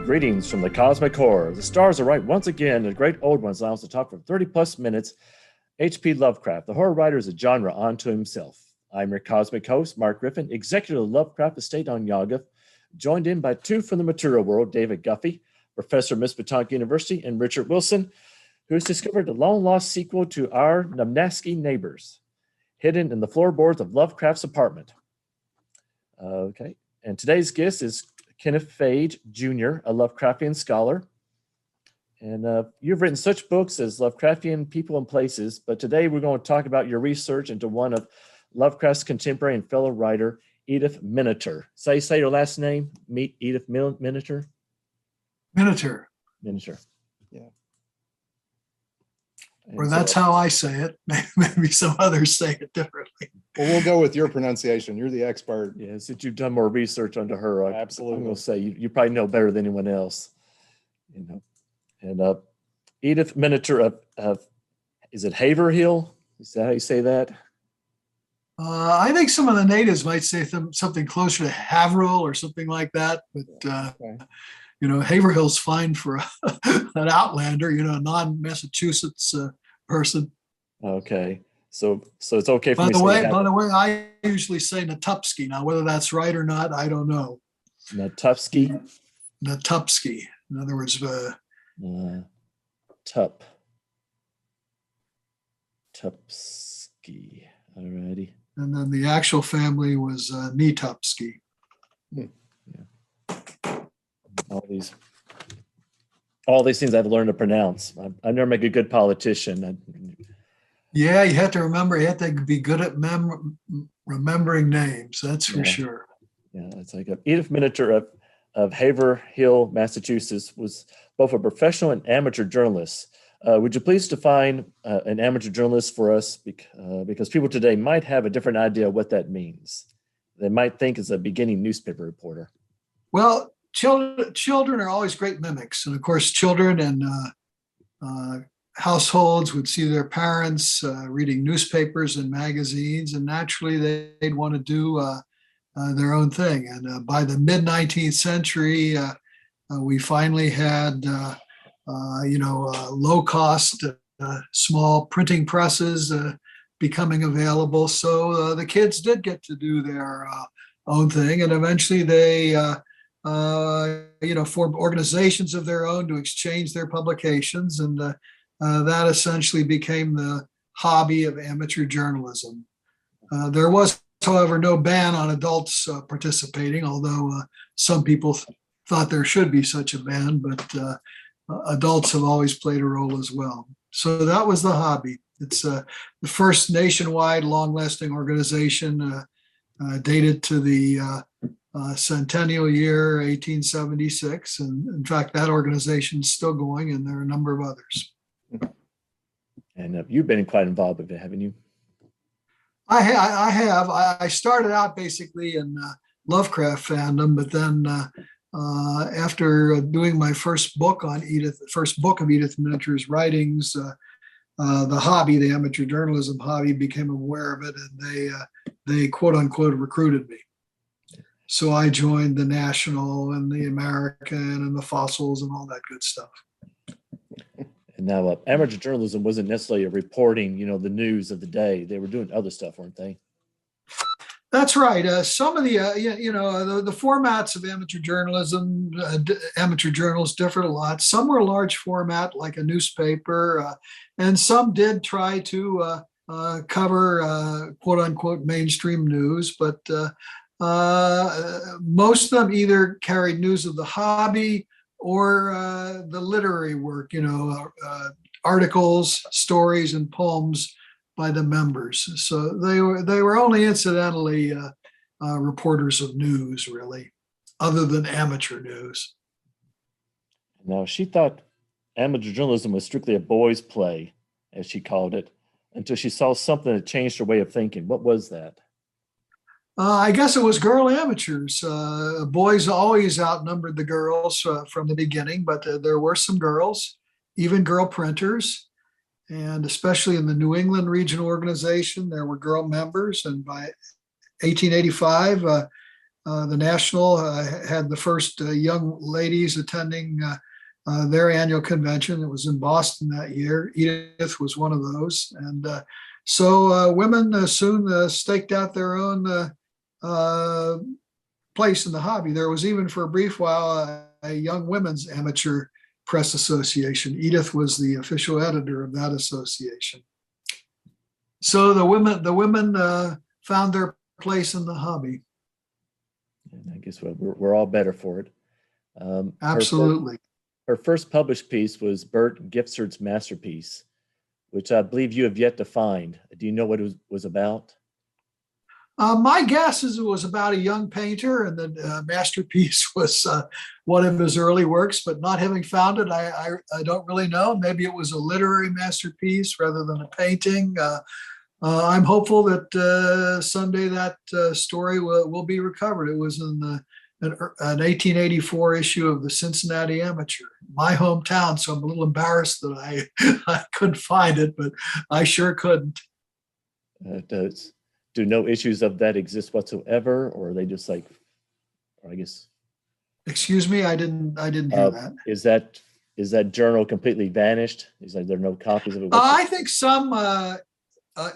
Greetings from the cosmic core. The stars are right once again, and the great old ones allow us to talk for 30 plus minutes. H.P. Lovecraft, the horror writer, is a genre unto himself. I'm your cosmic host, Mark Griffin, executive of Lovecraft Estate on Yawgooth, joined in by two from the material world, David Guffey, professor of Mispatonic University, and Richard Wilson, who has discovered the long-lost sequel to Our Numnaski Neighbors, hidden in the floorboards of Lovecraft's apartment. Okay, and today's guest is Kenneth Faig, Jr., a Lovecraftian scholar. And you've written such books as Lovecraftian People and Places, but today we're going to talk about your research into one of Lovecraft's contemporary and fellow writer, Edith Miniter. Say your last name, meet Edith Miniter? Miniter. Miniter, yeah. Or that's how I say it. Maybe some others say it differently. Well, we'll go with your pronunciation. You're the expert. Yeah, since you've done more research onto her, Absolutely. I'm going to say you probably know better than anyone else. You know, and Edith Miniter of is it Haverhill? Is that how you say that? I think some of the natives might say something closer to Haverhill or something like that. But, Okay. Haverhill's fine for an outlander, a non-Massachusetts person. Okay. So it's okay for By me the to way, say I usually say Natupski. Now, whether that's right or not, I don't know. Natupski? Natupski. In other words, Tupski. Alrighty. And then the actual family was Netupski. Yeah. All these things I've learned to pronounce. I never make a good politician. Yeah, you have to remember. You have to be good at remembering names. That's for sure. Yeah, it's like Edith Miniter of Haverhill, Massachusetts, was both a professional and amateur journalist. Would you please define an amateur journalist for us? Because people today might have a different idea of what that means. They might think it's a beginning newspaper reporter. Well, children are always great mimics. And of course, children and households would see their parents reading newspapers and magazines, and naturally they'd want to do their own thing. And by the mid-19th century, we finally had, low-cost, small printing presses becoming available. So the kids did get to do their own thing, and eventually they formed organizations of their own to exchange their publications, and that essentially became the hobby of amateur journalism. There was, however, no ban on adults participating, although some people thought there should be such a ban, but adults have always played a role as well. So that was the hobby. It's the first nationwide long-lasting organization, dated to the centennial year 1876, and in fact that organization is still going, and there are a number of others. And you've been quite involved with it, haven't you? I have. I started out basically in Lovecraft fandom, but then after doing my first book on Edith, the first book of Edith Miniter's writings, the hobby, the amateur journalism hobby, became aware of it, and they quote unquote recruited me. So I joined the National and the American and the Fossils and all that good stuff. And now amateur journalism wasn't necessarily reporting, the news of the day. They were doing other stuff, weren't they? That's right. Some of the, the formats of amateur journalism, amateur journals differed a lot. Some were large format, like a newspaper, and some did try to cover quote unquote mainstream news, but most of them either carried news of the hobby or the literary work, articles, stories, and poems by the members. So they were only incidentally reporters of news, really, other than amateur news. Now, she thought amateur journalism was strictly a boys' play, as she called it, until she saw something that changed her way of thinking. What was that? I guess it was girl amateurs. Boys always outnumbered the girls from the beginning, but there were some girls, even girl printers. And especially in the New England Regional Organization, there were girl members. And by 1885, the National had the first young ladies attending their annual convention. It was in Boston that year. Edith was one of those. And so women soon staked out their own place in the hobby. There was even for a brief while a young women's amateur press association. Edith was the official editor of that association. So the women found their place in the hobby. And I guess we're all better for it. Absolutely. Her first published piece was Bert Giffords' masterpiece, which I believe you have yet to find. Do you know what it was about? My guess is it was about a young painter, and the masterpiece was one of his early works, but not having found it, I don't really know. Maybe it was a literary masterpiece rather than a painting. I'm hopeful that someday that story will be recovered. It was in an 1884 issue of the Cincinnati Amateur, my hometown, so I'm a little embarrassed that I couldn't find it, but I sure couldn't. Do no issues of that exist whatsoever, or are they just like, or I guess? Excuse me, I didn't hear that. Is that journal completely vanished? Is there no copies of it? I think some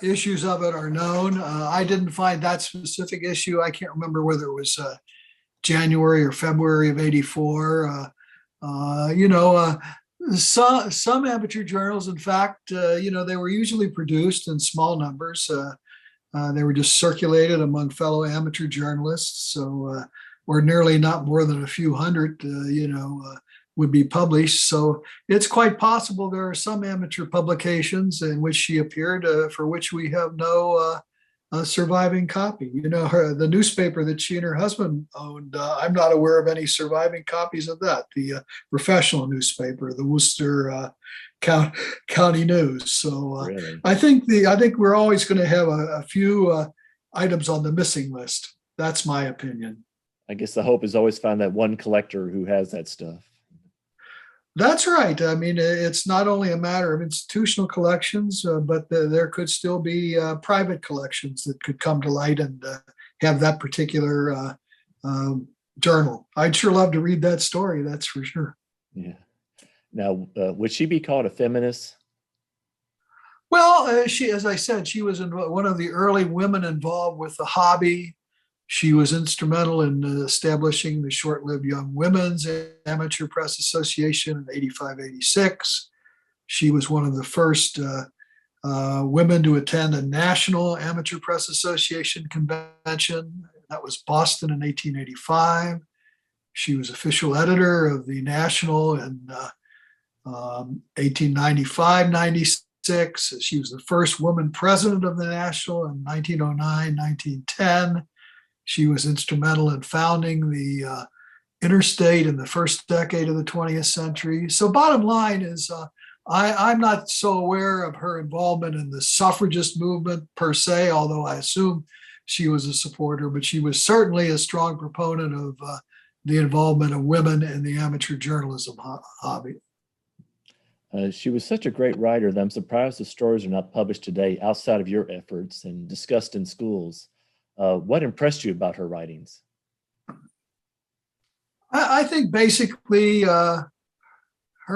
issues of it are known. I didn't find that specific issue. I can't remember whether it was January or February of '84. Some amateur journals, in fact, they were usually produced in small numbers. They were just circulated among fellow amateur journalists. So ordinarily not more than a few hundred, would be published. So it's quite possible there are some amateur publications in which she appeared for which we have no surviving copy. The newspaper that she and her husband owned, I'm not aware of any surviving copies of that. The professional newspaper, the Worcester County News. So Really? I think we're always going to have a few items on the missing list. That's my opinion. I guess the hope is always find that one collector who has that stuff. That's right. I mean, it's not only a matter of institutional collections, but there could still be private collections that could come to light and have that particular journal. I'd sure love to read that story. That's for sure. Yeah. Now, would she be called a feminist? Well, as I said, she was one of the early women involved with the hobby. She was instrumental in establishing the short-lived Young Women's Amateur Press Association in 85-86. She was one of the first women to attend a National Amateur Press Association convention. That was Boston in 1885. She was official editor of the National in 1895-96. She was the first woman president of the National in 1909-1910. She was instrumental in founding the Interstate in the first decade of the 20th century. So bottom line is I'm not so aware of her involvement in the suffragist movement per se, although I assume she was a supporter, but she was certainly a strong proponent of the involvement of women in the amateur journalism hobby. She was such a great writer that I'm surprised the stories are not published today outside of your efforts and discussed in schools. What impressed you about her writings? I think basically her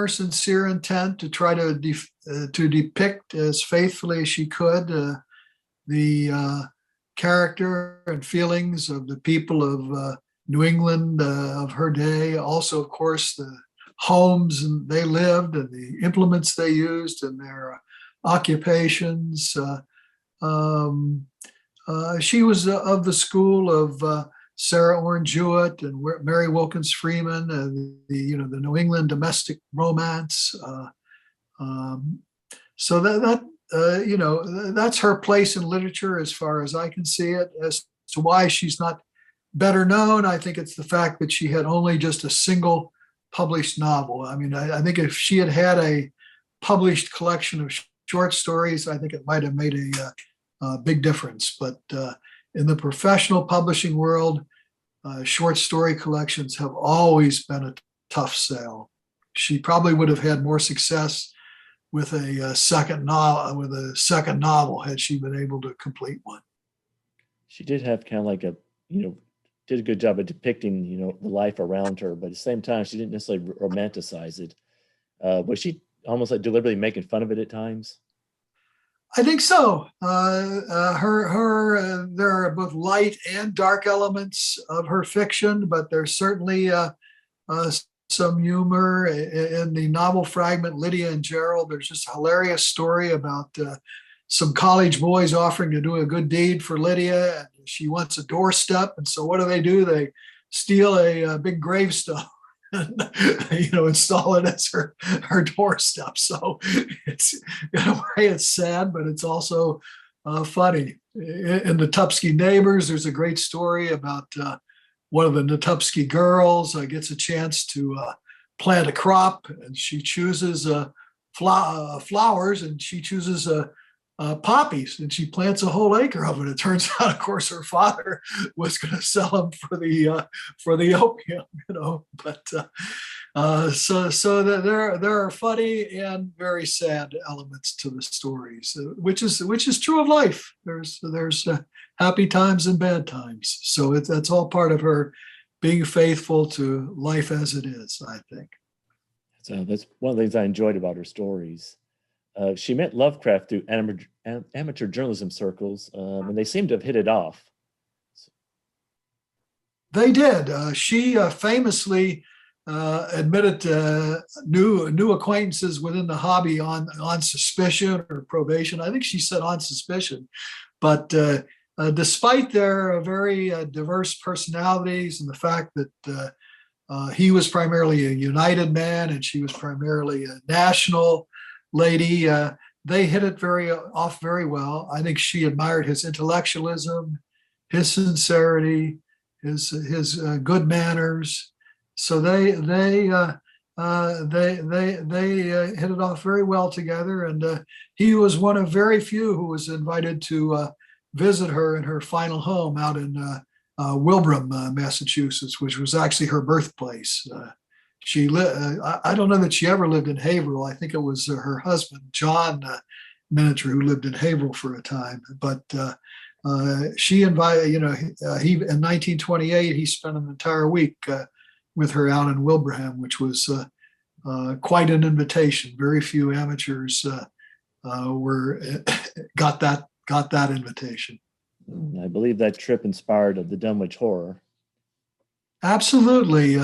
sincere intent to try to depict as faithfully as she could the character and feelings of the people of New England of her day. Also, of course, the homes and they lived and the implements they used and their occupations. She was of the school of Sarah Orne Jewett and Mary Wilkins Freeman, and the New England domestic romance. So that's her place in literature as far as I can see it. As to why she's not better known, I think it's the fact that she had only just a single published novel. I mean, I think if she had had a published collection of short stories, I think it might have made a big difference. But in the professional publishing world, short story collections have always been a tough sell. She probably would have had more success with a second novel had she been able to complete one. She did have kind of like did a good job of depicting, the life around her, but at the same time, she didn't necessarily romanticize it. Was she almost like deliberately making fun of it at times? I think so. There are both light and dark elements of her fiction, but there's certainly some humor in the novel fragment Lydia and Gerald. There's just a hilarious story about some college boys offering to do a good deed for Lydia, and she wants a doorstep. And so what do? They steal a big gravestone and install it as her doorstep. So it's, in a way, it's sad, but it's also funny. In the Tupsky Neighbors, there's a great story about one of the Natupsky girls gets a chance to plant a crop, and she chooses flowers, and she chooses poppies, and she plants a whole acre of it. It turns out, of course, her father was going to sell them for the opium, But so that there are funny and very sad elements to the stories, which is true of life. There's happy times and bad times. So that's all part of her being faithful to life as it is, I think. So that's one of the things I enjoyed about her stories. She met Lovecraft through amateur journalism circles, and they seem to have hit it off. They did. She famously admitted new acquaintances within the hobby on suspicion or probation. I think she said on suspicion, but despite their very diverse personalities and the fact that he was primarily a United man and she was primarily a national lady, they hit it very well. I think she admired his intellectualism, his sincerity, his good manners. So they hit it off very well together, and he was one of very few who was invited to visit her in her final home out in Wilbraham, Massachusetts, which was actually her birthplace. I don't know that she ever lived in Haverhill. I think it was her husband, John Miniature, who lived in Haverhill for a time. But she invited, he in 1928, he spent an entire week with her out in Wilbraham, which was quite an invitation. Very few amateurs got that invitation. I believe that trip inspired the Dunwich Horror. Absolutely.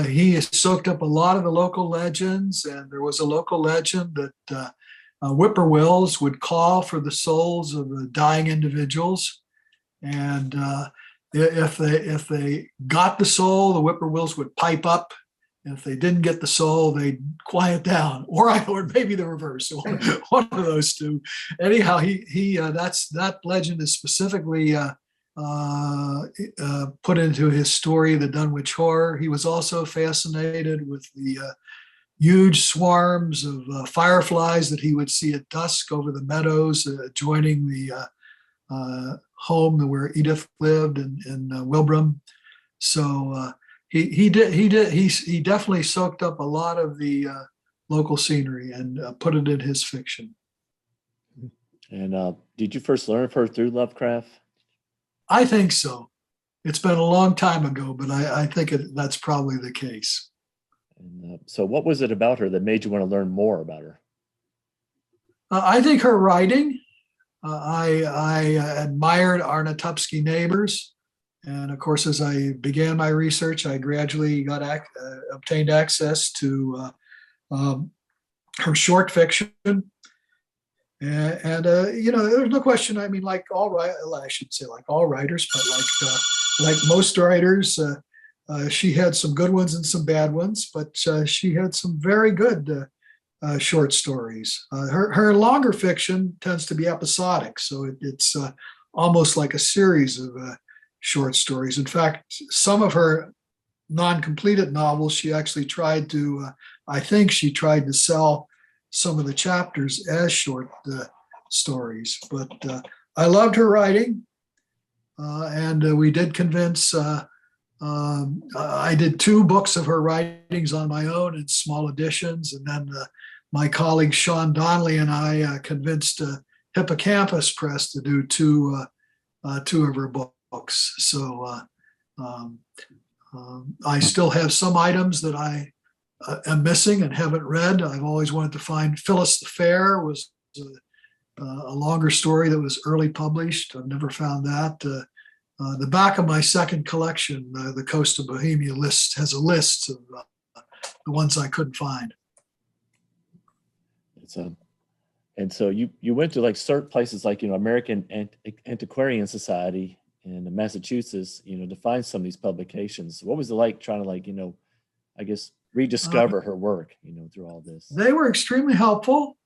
He soaked up a lot of the local legends, and there was a local legend that whippoorwills would call for the souls of dying individuals, and if they got the soul, the whippoorwills would pipe up, and if they didn't get the soul, they'd quiet down, or maybe the reverse, one of those two. Anyhow, that legend is specifically put into his story, The Dunwich Horror. He was also fascinated with the huge swarms of fireflies that he would see at dusk over the meadows adjoining the home where Edith lived in Wilbraham. So he definitely soaked up a lot of the local scenery and put it in his fiction. And did you first learn of her through Lovecraft? I think so. It's been a long time ago, but I think that's probably the case. And, so what was it about her that made you want to learn more about her? I think her writing. I admired our Natupsky Neighbors. And of course, as I began my research, I gradually obtained access to her short fiction. And there's no question. I mean, I shouldn't say like all writers, but like most writers, she had some good ones and some bad ones, but she had some very good short stories. Her longer fiction tends to be episodic, so it's almost like a series of short stories. In fact, some of her non-completed novels, she actually tried to, I think she tried to sell some of the chapters as short stories. But I loved her writing, and we did convince, I did 2 books of her writings on my own in small editions, and then my colleague Sean Donnelly and I convinced Hippocampus Press to do two of her books. So I still have some items that I am missing and haven't read. I've always wanted to find Phyllis the Fair was a longer story that was early published. I've never found that. The back of my second collection, the Coast of Bohemia list, has a list of the ones I couldn't find. And so you went to like certain places like, American Antiquarian Society in Massachusetts, to find some of these publications. What was it like trying to I guess rediscover her work, through all this? They were extremely helpful.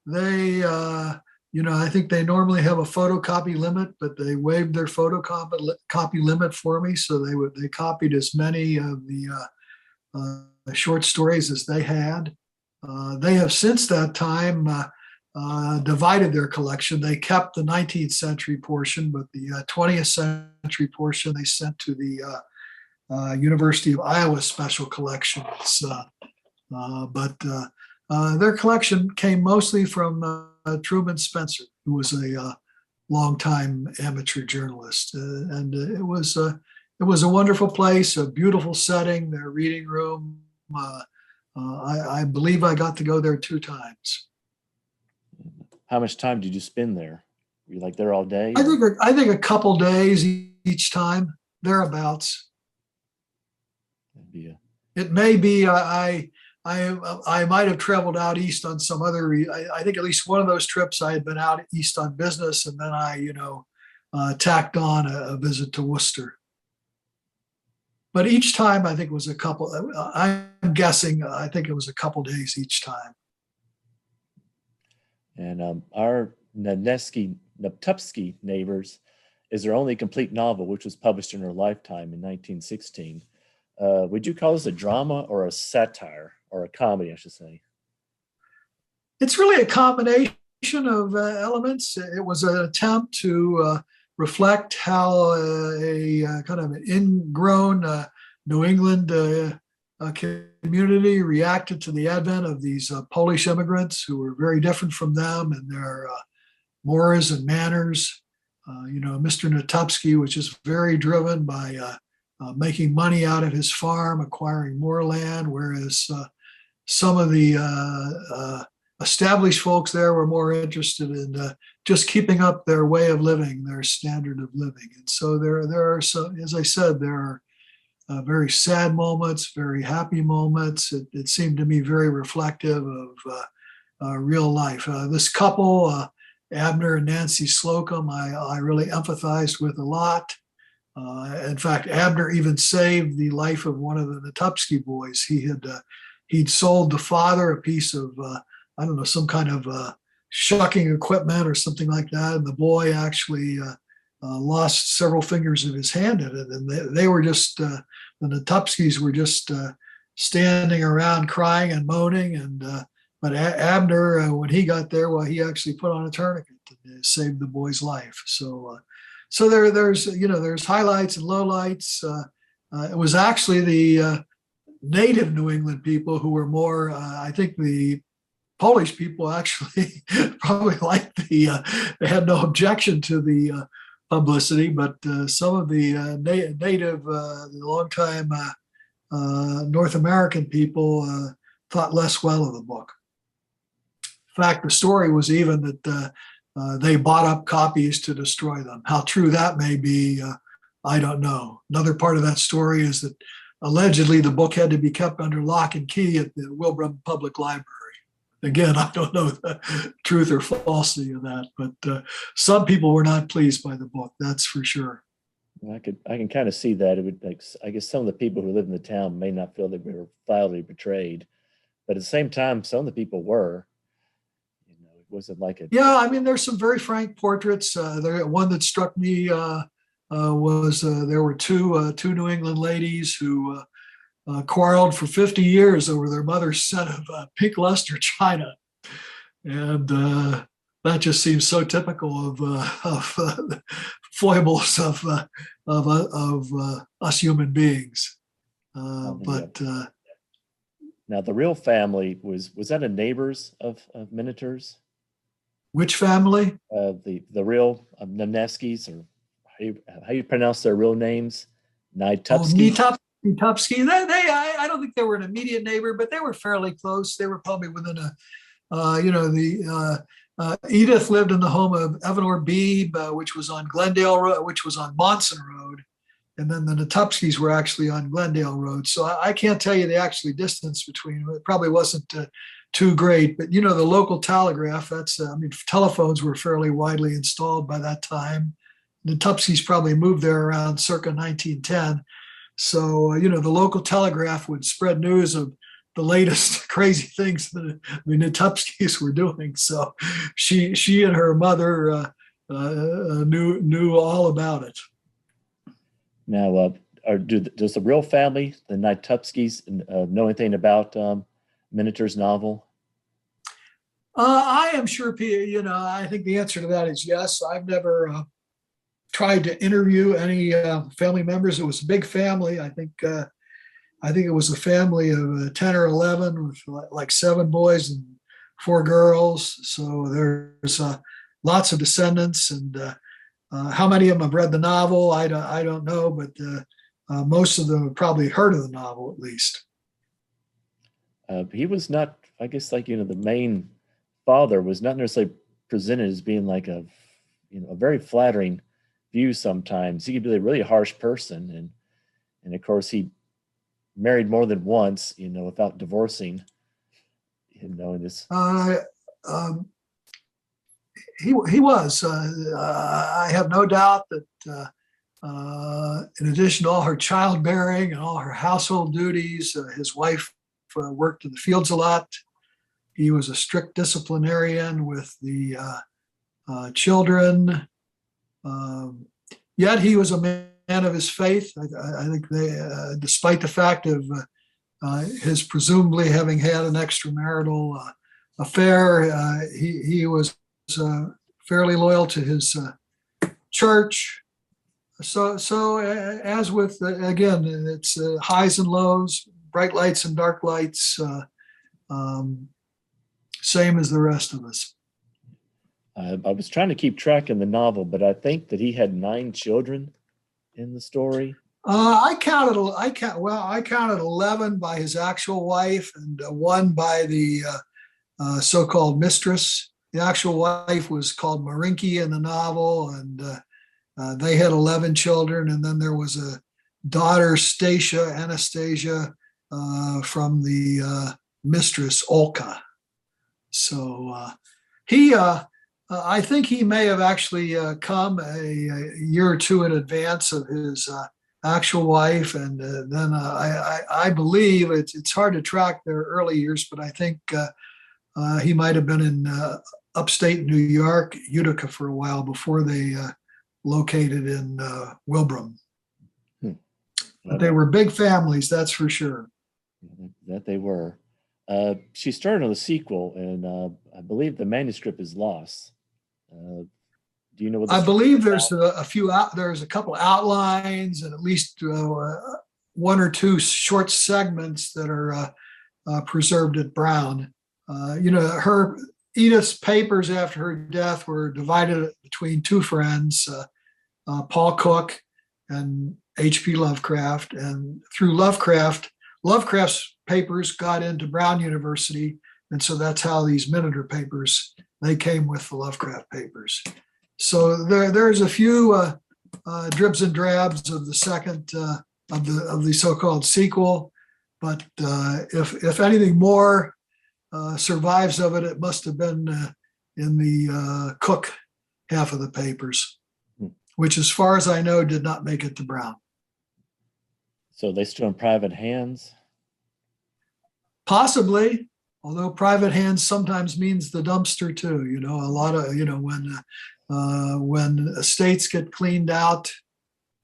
They, I think they normally have a photocopy limit, but they waived their photocopy limit for me. So they copied as many of the short stories as they had. They have since that time divided their collection. They kept the 19th century portion, but the 20th century portion they sent to the University of Iowa Special Collections. But their collection came mostly from Truman Spencer, who was a longtime amateur journalist, and it was a wonderful place, a beautiful setting. Their reading room. I believe I got to go there 2 times. How much time did you spend there? Were you like there all day? I think a couple days each time, thereabouts. Yeah. It may be I might have traveled out east on some other. I think at least one of those trips I had been out east on business, and then I tacked on a visit to Worcester. But each time I think it was a couple. I'm guessing I think it was a couple days each time. And our Neptupsky Neighbors is their only complete novel, which was published in her lifetime in 1916. Would you call this a drama or a satire or a comedy, I should say? It's really a combination of elements. It was an attempt to reflect how a kind of an ingrown New England community reacted to the advent of these Polish immigrants who were very different from them in their mores and manners. Mr. Natupsky, which is very driven by making money out of his farm, acquiring more land, whereas some of the established folks there were more interested in just keeping up their way of living, their standard of living. And so there are, as I said, there are very sad moments, very happy moments. It seemed to me very reflective of real life. This couple, Abner and Nancy Slocum, I really empathized with a lot. In fact, Abner even saved the life of one of the Natupsky boys. He'd sold the father a piece of some kind of shucking equipment or something like that, and the boy actually lost several fingers of his hand in it. And they were just the Natupskys were just standing around crying and moaning. And but Abner, when he got there, well, he actually put on a tourniquet to save the boy's life. So there's highlights and lowlights. It was actually the native New England people who were more. I think the Polish people actually probably liked they had no objection to the publicity, but some of the native, longtime North American people thought less well of the book. In fact, the story was even that they bought up copies to destroy them. How true that may be, I don't know. Another part of that story is that allegedly the book had to be kept under lock and key at the Wilbraham Public Library. Again, I don't know the truth or falsity of that, but some people were not pleased by the book. That's for sure. I can kind of see that. It would, I guess, some of the people who live in the town may not feel that we were vilely betrayed, but at the same time, some of the people were. It wasn't like a. Yeah, I mean, there's some very frank portraits. One that struck me was there were two New England ladies who. Quarreled for 50 years over their mother's set of pink luster china, and that just seems so typical of foibles of us human beings. But Now, the real family was that a neighbors of Minotaurs? Which family? The real Nemeskis, or how you pronounce their real names? Oh, Nitupski? Nitupski. I don't think they were an immediate neighbor, but they were fairly close. They were probably within Edith lived in the home of Evanor Beebe, which was on Glendale Road, which was on Monson Road. And then the Natupskis were actually on Glendale Road. So I can't tell you the actual distance between them. It probably wasn't too great. But, the local telegraph, telephones were fairly widely installed by that time. The Natupskis probably moved there around circa 1910. So, the local telegraph would spread news of the latest crazy things that the Natupskis were doing. So she and her mother knew all about it. Now, does the real family, the Nitupskis, know anything about Minotaur's novel? I am sure, I think the answer to that is yes. I've never tried to interview any family members. It was a big family. I think it was a family of 10 or 11 with like 7 boys and 4 girls. So there's lots of descendants, and how many of them have read the novel, I don't know, but most of them have probably heard of the novel at least. He was not, I guess, like, the main father was not necessarily presented as being like a very flattering view sometimes. He could be a really harsh person. And of course, he married more than once, without divorcing, in this. He was. I have no doubt that in addition to all her childbearing and all her household duties, his wife worked in the fields a lot. He was a strict disciplinarian with the children. Yet he was a man of his faith. I think despite the fact of his presumably having had an extramarital affair, he was fairly loyal to his church. So as with again, it's highs and lows, bright lights and dark lights, same as the rest of us. I was trying to keep track in the novel, but I think that he had 9 children in the story. I counted 11 by his actual wife and 1 by the so-called mistress. The actual wife was called Marinki in the novel, and they had 11 children. And then there was a daughter, Anastasia, from the mistress, Olka. So I think he may have actually come a year or 2 in advance of his actual wife. And then I believe it's hard to track their early years, but I think he might have been in upstate New York, Utica, for a while before they located in Wilbraham. But they were big families, that's for sure. That they were. She started on the sequel, and I believe the manuscript is lost. Do you know what? I believe there's there's a couple outlines and at least 1 or 2 short segments that are preserved at Brown. Edith's papers after her death were divided between 2 friends, Paul Cook and H.P. Lovecraft. And through Lovecraft's papers got into Brown University. And so that's how these Minotaur papers, they came with the Lovecraft papers. So there's a few dribs and drabs of the second of the so-called sequel. But if anything more survives of it, it must have been in the Cook half of the papers, which, as far as I know, did not make it to Brown. So they still in private hands? Possibly, although private hands sometimes means the dumpster too. A lot of, when estates get cleaned out,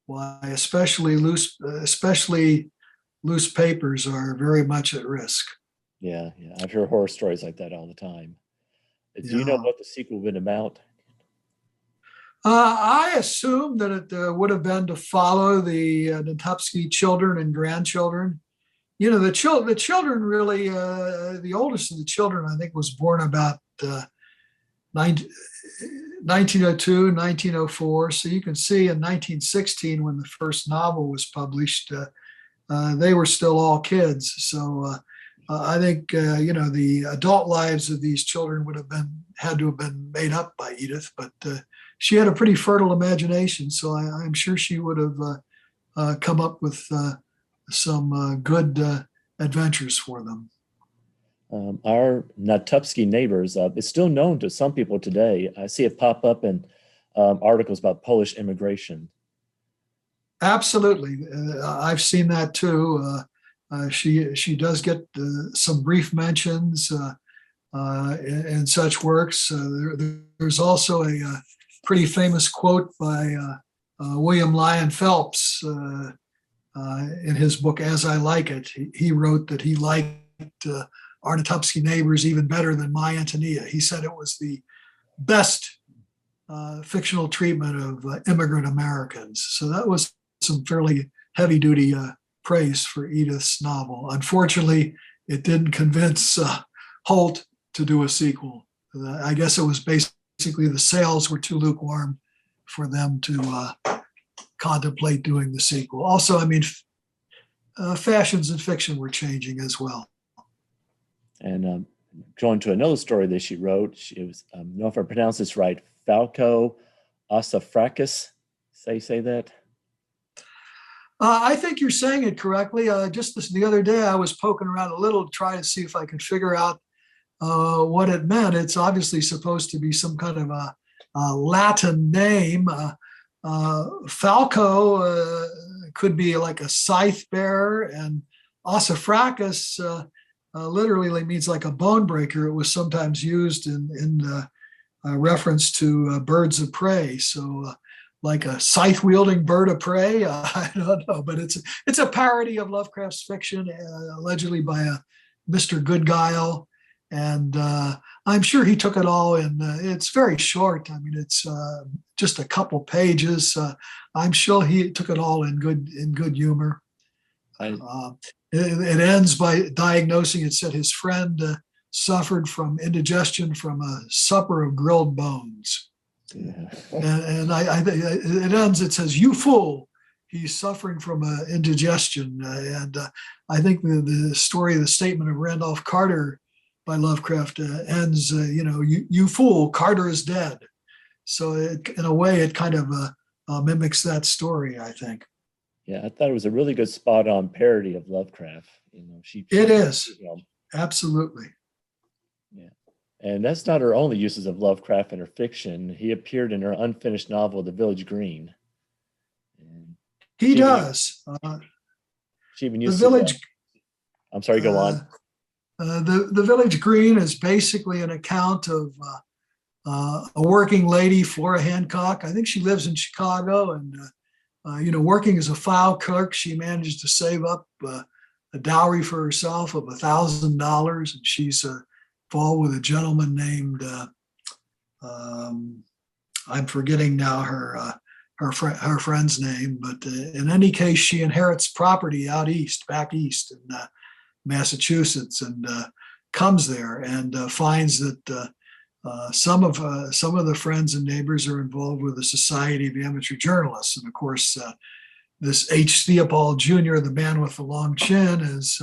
why especially loose papers are very much at risk. Yeah. I've heard horror stories like that all the time. Do you know what the sequel would have been about? I assume that it would have been to follow the Natupski children and grandchildren. the children really, the oldest of the children, I think, was born about 1902, 1904. So you can see in 1916, when the first novel was published, they were still all kids. So I think, the adult lives of these children had to have been made up by Edith, but she had a pretty fertile imagination. So I'm sure she would have come up with some good adventures for them. Our Natupski neighbors, it's still known to some people today. I see it pop up in articles about Polish immigration. Absolutely. I've seen that too. She does get some brief mentions in such works. There's also a pretty famous quote by William Lyon Phelps in his book, As I Like It. He wrote that he liked our Natupski neighbors even better than My Antonia. He said it was the best fictional treatment of immigrant Americans. So that was some fairly heavy duty praise for Edith's novel. Unfortunately, it didn't convince Holt to do a sequel. I guess it was basically the sales were too lukewarm for them to contemplate doing the sequel. Also, I mean, fashions in fiction were changing as well. And going to another story that she wrote, it was, I don't know if I pronounce this right, Falco Ossifrakis. Say that? I think you're saying it correctly. Just the other day, I was poking around a little to try to see if I could figure out what it meant. It's obviously supposed to be some kind of a Latin name. Falco could be like a scythe bearer, and Ossifrakis literally means like a bone breaker. It was sometimes used in reference to birds of prey. So like a scythe-wielding bird of prey. I don't know, but it's a parody of Lovecraft's fiction, allegedly by a Mr. Goodguile. And I'm sure he took it all in. It's very short. I mean, it's just a couple pages. I'm sure he took it all in good humor. It ends by diagnosing. It said his friend suffered from indigestion from a supper of grilled bones. Yeah. and it ends. It says, "You fool! He's suffering from indigestion." And I think the story, the statement of Randolph Carter by Lovecraft ends, you fool, Carter is dead. So in a way, it kind of mimics that story, I think. Yeah, I thought it was a really good spot-on parody of Lovecraft. It is. Absolutely. Yeah. And that's not her only uses of Lovecraft in her fiction. He appeared in her unfinished novel, The Village Green. And he does. She even used the village. I'm sorry, go on. The Village Green is basically an account of a working lady, Flora Hancock. I think she lives in Chicago, and working as a file clerk, she managed to save up a dowry for herself of $1,000, and she's involved with a gentleman named I'm forgetting now her friend's name, but in any case, she inherits property back east in Massachusetts, and comes there and finds that some of the friends and neighbors are involved with the Society of Amateur Journalists, and of course, this H. Theobald Jr., the man with the long chin, is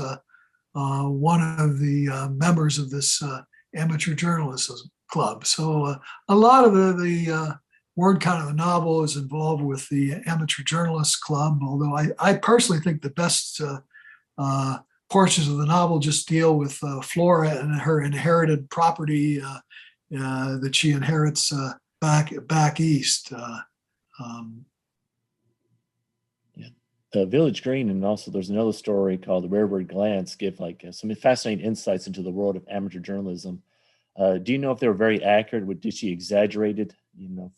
one of the members of this amateur journalism club. So a lot of the word count of the novel is involved with the Amateur Journalists Club, although I personally think the best portions of the novel just deal with Flora and her inherited property that she inherits back east. The Village Green, and also there's another story called The Rearward Glance, give some fascinating insights into the world of amateur journalism. Do you know if they were very accurate? Did she exaggerate it,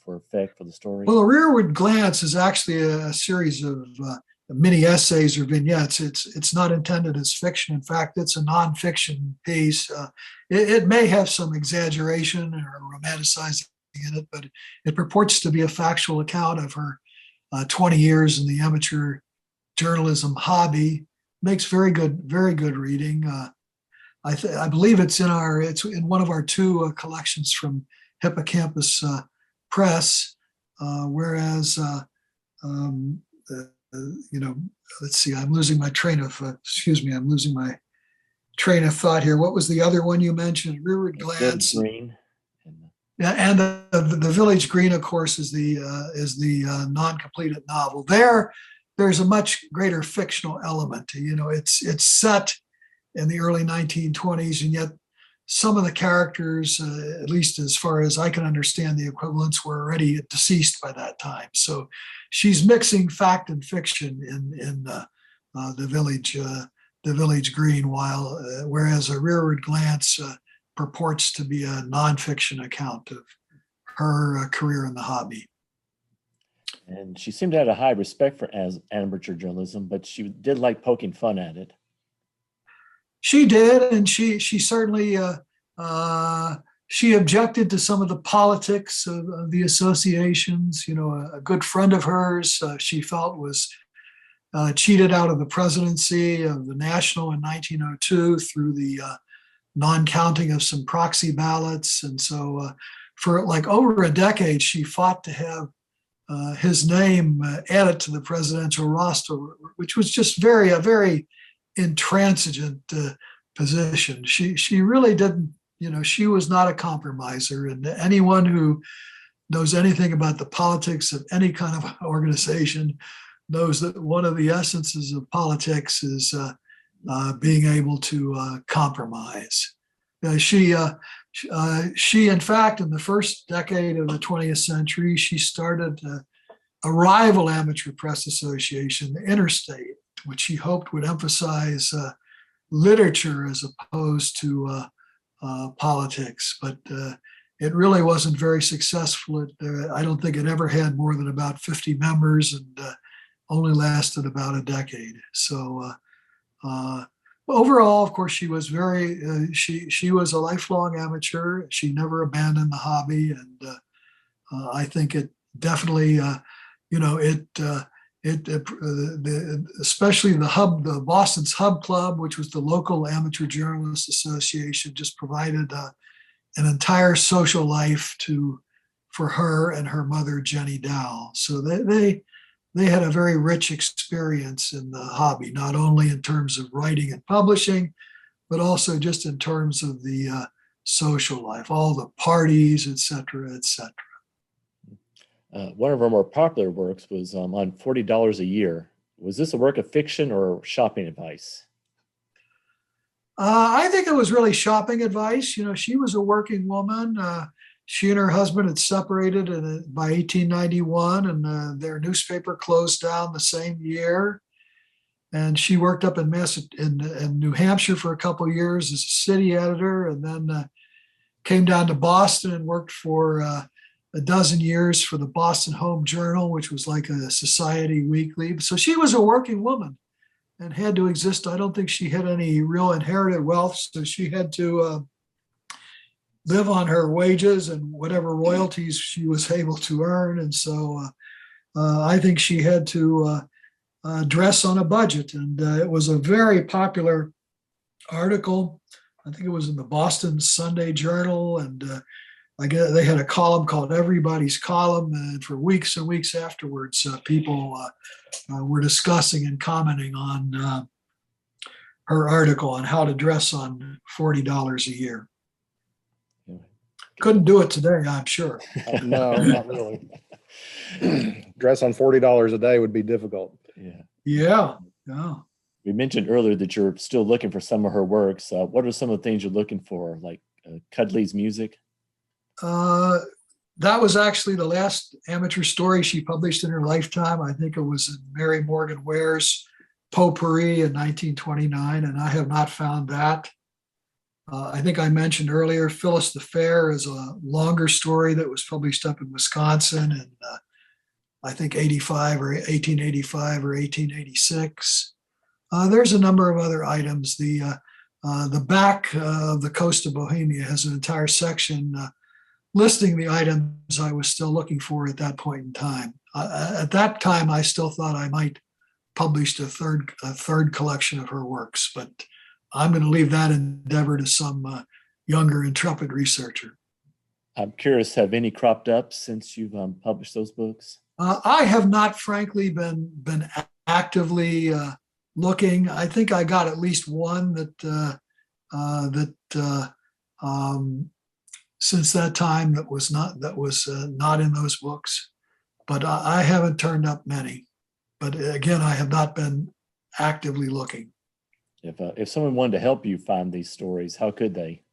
for effect for the story? Well, The Rearward Glance is actually a series of mini essays or vignettes. It's not intended as fiction. In fact, it's a nonfiction piece. It may have some exaggeration or romanticizing in it, but it purports to be a factual account of her 20 years in the amateur journalism hobby. makes very good reading. I believe it's in one of our two collections from Hippocampus Press, whereas um, let's see, I'm losing my train of thought here. What was the other one you mentioned? Rearward Glance. Green. Yeah, and the Village Green, of course, is the non-completed novel. There's a much greater fictional element. It's set in the early 1920s, and yet some of the characters, at least as far as I can understand, the equivalents were already deceased by that time. So she's mixing fact and fiction in the Village Green, whereas a Rearward Glance purports to be a nonfiction account of her career in the hobby. And she seemed to have a high respect for amateur journalism, but she did like poking fun at it. She did, and she certainly she objected to some of the politics of the associations. A good friend of hers she felt was cheated out of the presidency of the National in 1902 through the non-counting of some proxy ballots, and so for like over a decade, she fought to have his name added to the presidential roster, which was just a very intransigent position. She really didn't, she was not a compromiser, and anyone who knows anything about the politics of any kind of organization knows that one of the essences of politics is being able to compromise. She, in fact, in the first decade of the 20th century, she started a rival amateur press association, the Interstate, which she hoped would emphasize literature as opposed to politics. But it really wasn't very successful. I don't think it ever had more than about 50 members, and only lasted about a decade. So overall, of course, she was she was a lifelong amateur. She never abandoned the hobby, and I think it definitely, especially the Boston's Hub Club, which was the local amateur journalists association, just provided an entire social life for her and her mother, Jenny Dow. So they had a very rich experience in the hobby, not only in terms of writing and publishing, but also just in terms of the social life, all the parties, et cetera, et cetera. One of her more popular works was on $40 a year. Was this a work of fiction or shopping advice? I think it was really shopping advice. She was a working woman. She and her husband had separated by 1891, and their newspaper closed down the same year. And she worked up in New Hampshire for a couple of years as a city editor, and then came down to Boston and worked for a dozen years for the Boston Home Journal, which was like a society weekly. So she was a working woman and had to exist. I don't think she had any real inherited wealth, so she had to live on her wages and whatever royalties she was able to earn. And so I think she had to dress on a budget. And it was a very popular article. I think it was in the Boston Sunday Journal. And I guess they had a column called Everybody's Column. And for weeks and weeks afterwards, people were discussing and commenting on her article on how to dress on $40 a year. Couldn't do it today, I'm sure. No, not really. Dress on $40 a day would be difficult. Yeah. We mentioned earlier that you're still looking for some of her works. What are some of the things you're looking for, like Cuddly's music? That was actually the last amateur story she published in her lifetime. I think it was in Mary Morgan Ware's Potpourri in 1929, and I have not found that. I think I mentioned earlier, Phyllis the Fair is a longer story that was published up in Wisconsin in, I think, 1885 or 1886. There's a number of other items. The back of the Coast of Bohemia has an entire section listing the items I was still looking for at that point in time. At that time, I still thought I might published a third collection of her works. But I'm going to leave that endeavor to some younger, intrepid researcher. I'm curious, have any cropped up since you've published those books? I have not, frankly, been actively looking. I think I got at least one that since that time that was not in those books. But I haven't turned up many. But again, I have not been actively looking. If someone wanted to help you find these stories, how could they?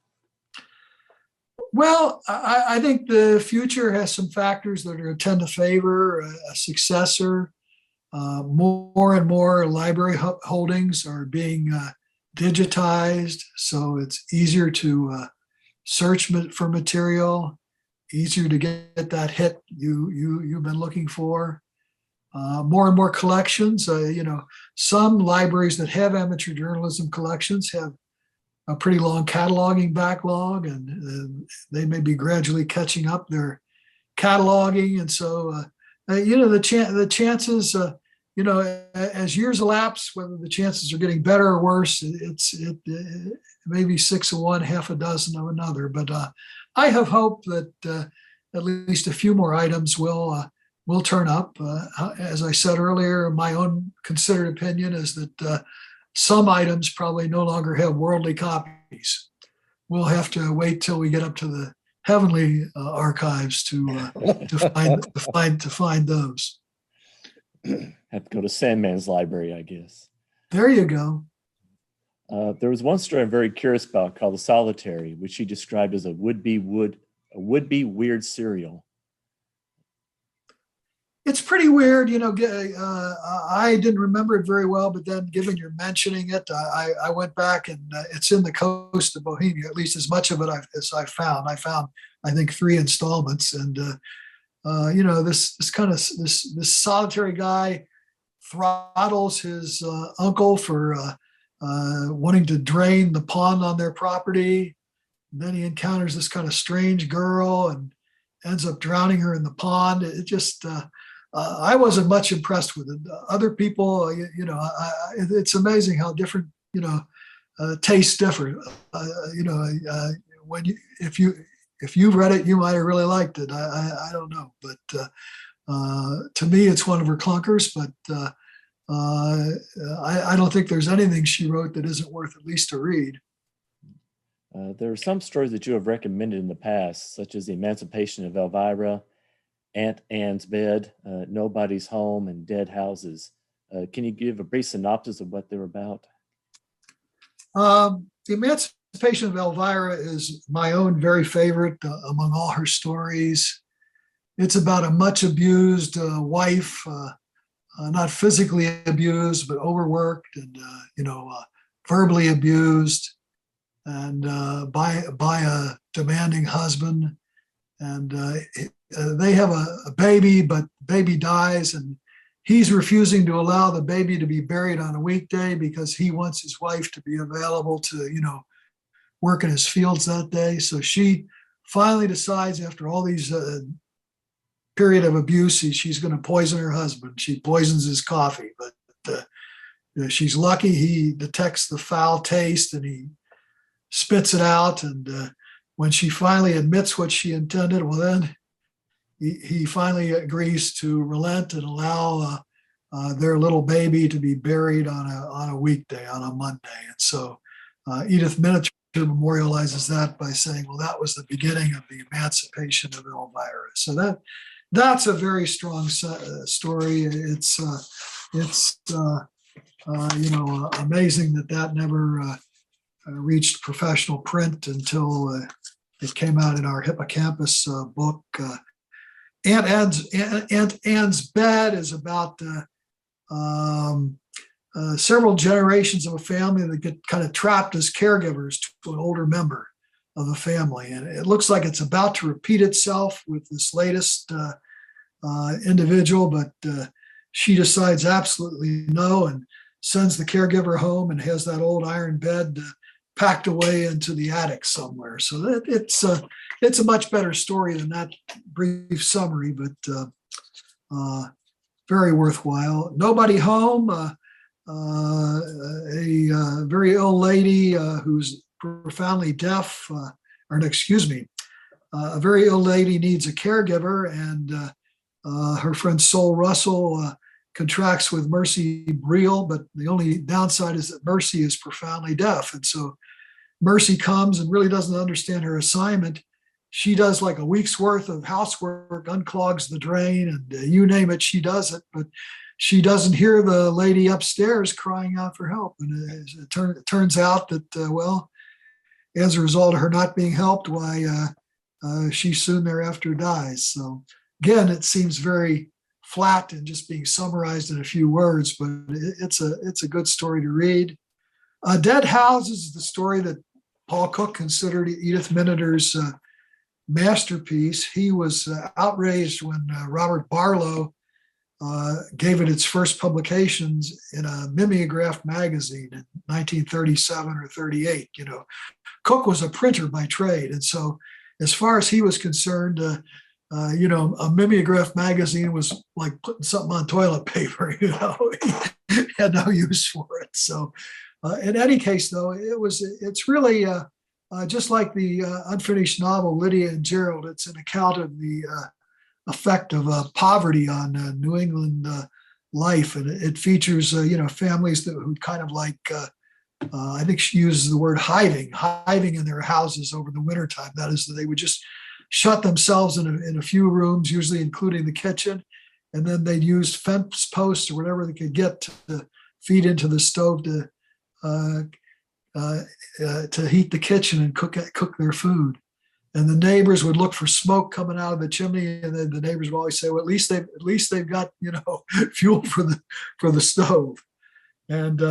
Well, I think the future has some factors that are going to tend to favor a successor. More and more library holdings are being digitized, so it's easier to search for material, easier to get that hit you've been looking for. More and more collections. Some libraries that have amateur journalism collections have a pretty long cataloging backlog, and they may be gradually catching up their cataloging. And so, the chances, as years elapse, whether the chances are getting better or worse, it may be 6 of one, half a dozen of another. But I have hope that at least a few more items will turn up. As I said earlier, my own considered opinion is that some items probably no longer have worldly copies. We'll have to wait till we get up to the heavenly archives to find those. Have to go to Sandman's library, I guess. There you go. There was one story I'm very curious about called The Solitary, which he described as a would-be weird serial. It's pretty weird, I didn't remember it very well, but then given you're mentioning it, I went back and it's in the coast of Bohemia, at least as much of it as I found. I found, I think, 3 installments, and this solitary guy throttles his uncle for wanting to drain the pond on their property. And then he encounters this kind of strange girl and ends up drowning her in the pond. It just I wasn't much impressed with it. Other people, it's amazing how different, tastes differ. If you've read it, you might have really liked it. I don't know, but to me, it's one of her clunkers. But I don't think there's anything she wrote that isn't worth at least a read. There are some stories that you have recommended in the past, such as The Emancipation of Elvira, Aunt Anne's Bed, Nobody's Home, and Dead Houses. Can you give a brief synopsis of what they're about? The Emancipation of Elvira is my own very favorite among all her stories. It's about a much abused wife, not physically abused, but overworked and, verbally abused, and by a demanding husband. And they have a baby, but the baby dies, and he's refusing to allow the baby to be buried on a weekday because he wants his wife to be available to, work in his fields that day. So she finally decides, after all these period of abuse, she's going to poison her husband. She poisons his coffee, but she's lucky. He detects the foul taste and he spits it out. And when she finally admits what she intended, well, then he finally agrees to relent and allow their little baby to be buried on a weekday, on a Monday. And so Edith Miniture memorializes that by saying, well, that was the beginning of the emancipation of Elvira. So that's a very strong story. It's amazing that never reached professional print until it came out in our Hippocampus book. Aunt Anne's Bed is about several generations of a family that get kind of trapped as caregivers to an older member of the family. And it looks like it's about to repeat itself with this latest individual, but she decides absolutely no and sends the caregiver home and has that old iron bed packed away into the attic somewhere. So it's a much better story than that brief summary, but very worthwhile. Nobody Home, a very ill lady who's profoundly deaf, or no, excuse me, a very ill lady needs a caregiver, and her friend Sol Russell contracts with Mercy Briel, but the only downside is that Mercy is profoundly deaf. And so Mercy comes and really doesn't understand her assignment. She does like a week's worth of housework, unclogs the drain, and you name it, she does it. But she doesn't hear the lady upstairs crying out for help. And it turns out that, well, as a result of her not being helped, why she soon thereafter dies. So again, it seems very flat and just being summarized in a few words, but it's a good story to read. Dead Houses is the story that Paul Cook considered Edith Miniter's masterpiece. He was outraged when Robert Barlow gave it its first publications in a mimeograph magazine in 1937 or 38. You know, Cook was a printer by trade, and so as far as he was concerned, you know, a mimeograph magazine was like putting something on toilet paper. You know, he had no use for it. So, in any case, though, it's really just like the unfinished novel Lydia and Gerald. It's an account of the effect of poverty on New England life, and it features you know, families who kind of like I think she uses the word hiving in their houses over the wintertime. That is, they would just shut themselves in a few rooms, usually including the kitchen, and then they'd use fence posts or whatever they could get to feed into the stove to heat the kitchen and cook their food. And the neighbors would look for smoke coming out of the chimney, and then the neighbors would always say, "Well, at least they've got, you know, fuel for the stove." And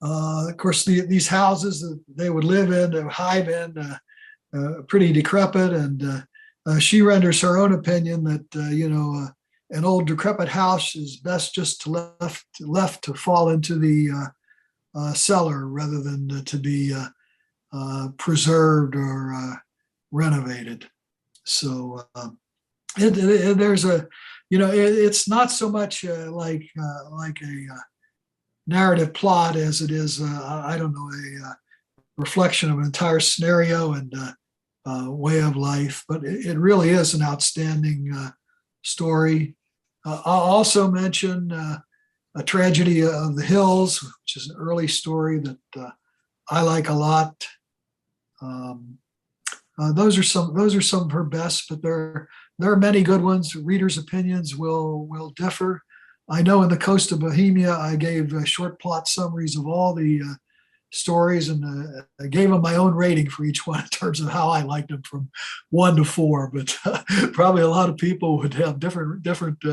of course, these houses that they would live in, they would hive in, pretty decrepit. And she renders her own opinion that you know, an old decrepit house is best just left to fall into the cellar rather than to be preserved or renovated. So there's a, you know, it's not so much like a narrative plot as it is, I don't know, a reflection of an entire scenario and way of life. But it really is an outstanding story. I'll also mention A Tragedy of the Hills, which is an early story that I like a lot. Those are some of her best, but there are many good ones. Readers' opinions will differ. I know in The Coast of Bohemia, I gave short plot summaries of all the stories, and I gave them my own rating for each one in terms of how I liked them from 1 to 4. But probably a lot of people would have different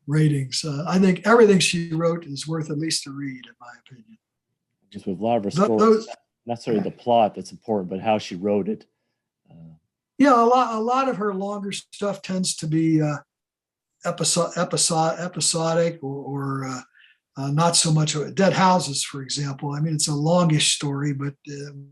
ratings. I think everything she wrote is worth at least a read, in my opinion. Just with a lot of her stories, not necessarily the plot that's important, but how she wrote it. Yeah, a lot of her longer stuff tends to be episodic or not so much. Dead Houses, for example. I mean, it's a longish story, but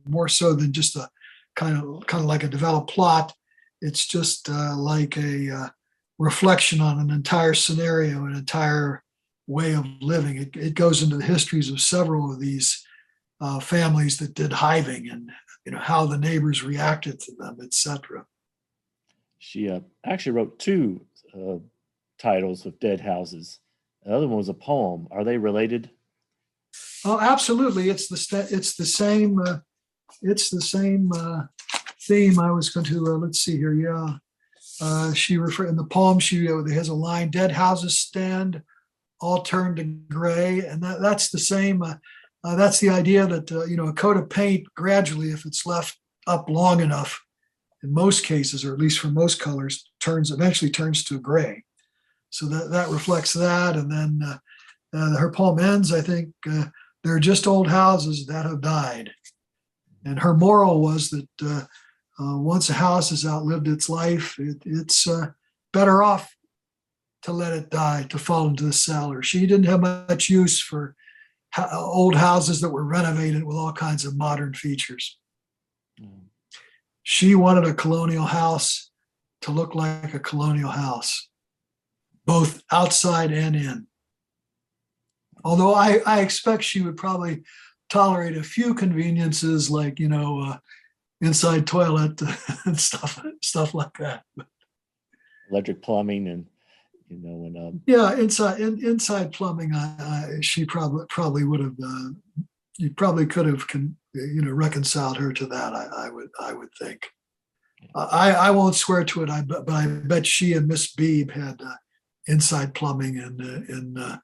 more so than just a kind of like a developed plot. It's just like a reflection on an entire scenario, an entire way of living. It goes into the histories of several of these families that did hiving, and you know, how the neighbors reacted to them, etc. She actually wrote 2 titles of Dead Houses. The other one was a poem. Are they related? Oh, absolutely. It's the same theme. I was going to let's see here. Yeah, she referred in the poem. She has a line: "Dead houses stand, all turned to gray," and that's the same. That's the idea that you know, a coat of paint gradually, if it's left up long enough, in most cases, or at least for most colors, eventually turns to gray. So that reflects that. And then her poem ends, I think, "They're just old houses that have died." And her moral was that once a house has outlived its life, it's better off to let it die, to fall into the cellar. She didn't have much use for old houses that were renovated with all kinds of modern features. She wanted a colonial house to look like a colonial house. both outside and in. Although I expect she would probably tolerate a few conveniences like, inside toilet and stuff like that. Electric plumbing and, and Yeah, inside plumbing, she probably would have. You probably could have, reconciled her to that. I would think. I won't swear to it. But I bet she and Miss Beebe had inside plumbing in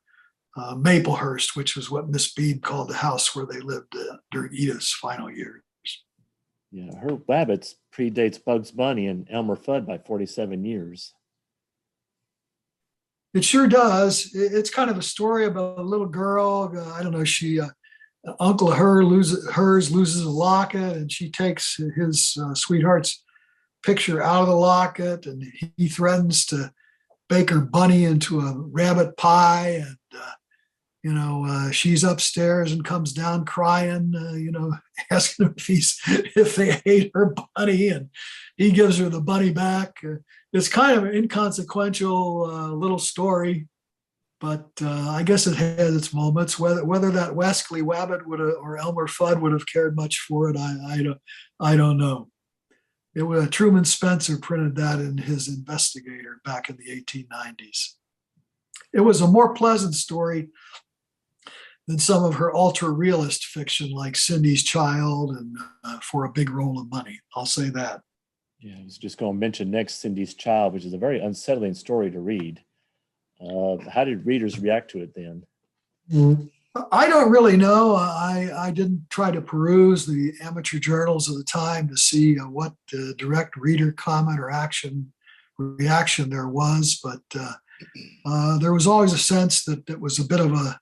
Maplehurst, which was what Miss Beebe called the house where they lived during Edith's final years. Yeah, her Wabbits predates Bugs Bunny and Elmer Fudd by 47 years. It sure does. It's kind of a story about a little girl. I don't know. Uncle of hers loses a locket, and she takes his sweetheart's picture out of the locket, and he threatens to bake her bunny into a rabbit pie. And she's upstairs and comes down crying, asking him if they ate her bunny, and he gives her the bunny back. It's kind of an inconsequential little story, but I guess it has its moments. Whether that Wesley Wabbit or Elmer Fudd would have cared much for it, I don't know. It was Truman Spencer printed that in his Investigator back in the 1890s. It was a more pleasant story than some of her ultra-realist fiction like Cindy's Child and For a Big Roll of Money. I'll say that. Yeah, I was just going to mention next Cindy's Child, which is a very unsettling story to read. How did readers react to it then? I don't really know. I didn't try to peruse the amateur journals of the time to see what direct reader comment or reaction there was, but there was always a sense that it was a bit of a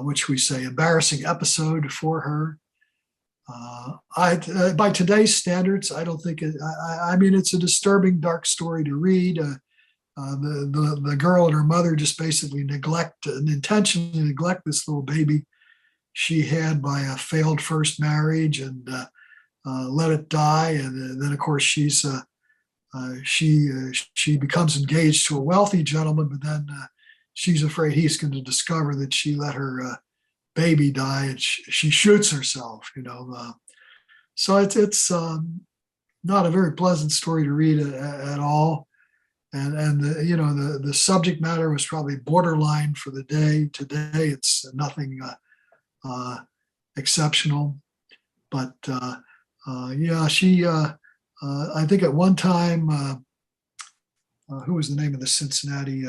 which we say embarrassing episode for her. By today's standards, I don't think it's a disturbing, dark story to read. The girl and her mother just basically intentionally neglect this little baby she had by a failed first marriage and let it die. And then, of course, she becomes engaged to a wealthy gentleman, but then she's afraid he's going to discover that she let her baby die, and she shoots herself. So it's not a very pleasant story to read at all. And the subject matter was probably borderline for the day. Today, it's nothing exceptional. But she. I think at one time, who was the name of the Cincinnati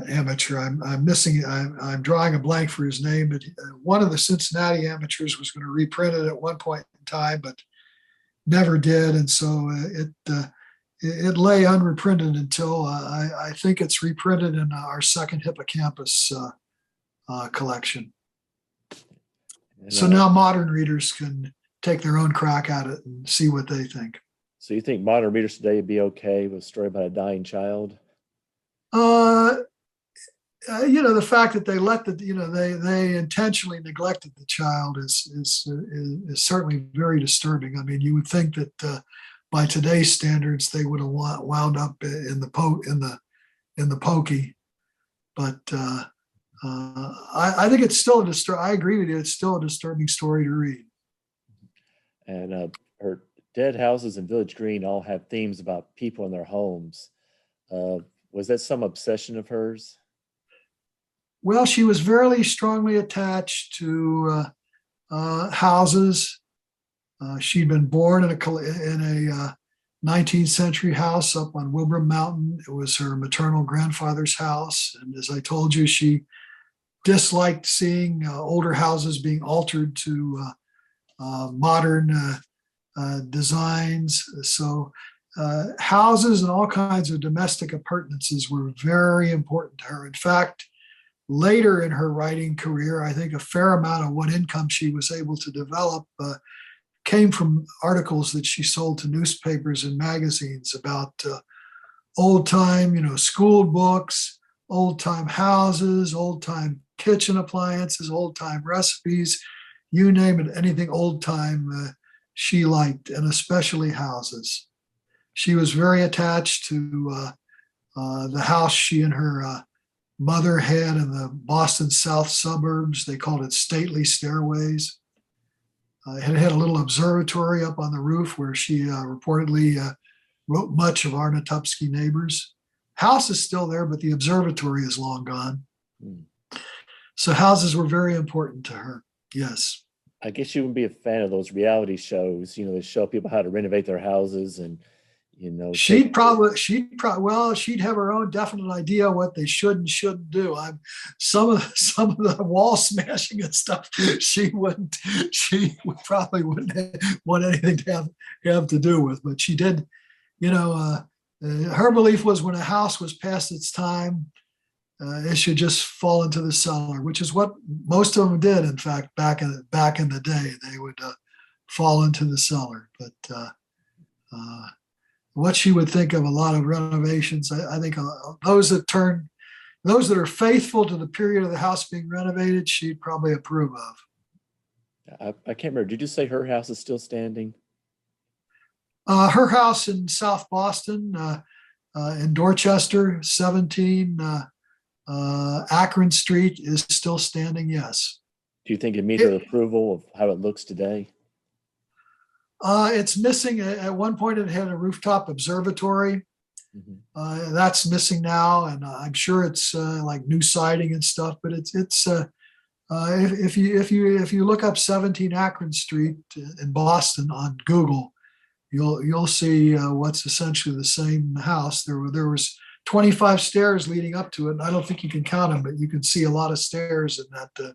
amateur? I'm missing. I'm drawing a blank for his name. But one of the Cincinnati amateurs was going to reprint it at one point in time, but never did. And so it lay unreprinted until I think it's reprinted in our second Hippocampus collection. So now modern readers can take their own crack at it and see what they think. So you think modern readers today would be okay with a story about a dying child? The fact that they they intentionally neglected the child is certainly very disturbing. I mean, you would think that by today's standards, they would have wound up in the pokey, but I think it's still I agree with you. It's still a disturbing story to read. And her Dead Houses and Village Green all have themes about people in their homes. Was that some obsession of hers? Well, she was very strongly attached to houses. She'd been born in a 19th century house up on Wilbur Mountain. It was her maternal grandfather's house. And as I told you, she disliked seeing older houses being altered to modern designs. So houses and all kinds of domestic appurtenances were very important to her. In fact, later in her writing career, I think a fair amount of what income she was able to develop came from articles that she sold to newspapers and magazines about old time, school books, old time houses, old time kitchen appliances, old time recipes, you name it, anything old time she liked, and especially houses. She was very attached to The house she and her mother had in the Boston South suburbs, they called it Stately Stairways. It had a little observatory up on the roof where she reportedly wrote much of our Natupsky Neighbors. House is still there, but the observatory is long gone. Hmm. So houses were very important to her. Yes. I guess you would be a fan of those reality shows, they show people how to renovate their houses and, She'd have her own definite idea what they should and shouldn't do. Some of the wall smashing and stuff, she probably wouldn't want anything to have to do with. But she did, her belief was when a house was past its time, it should just fall into the cellar, which is what most of them did. In fact, back in the day, they would fall into the cellar. But what she would think of a lot of renovations, I think those that are faithful to the period of the house being renovated, she'd probably approve of. I can't remember. Did you say her house is still standing? Her house in South Boston, in Dorchester, 17 Akron Street, is still standing. Yes. Do you think it meets her approval of how it looks today? It's missing. At one point, it had a rooftop observatory. Mm-hmm. That's missing now, and I'm sure it's like new siding and stuff. But it's if you look up 17 Akron Street in Boston on Google, you'll see what's essentially the same house. There was 25 stairs leading up to it, and I don't think you can count them, but you can see a lot of stairs in that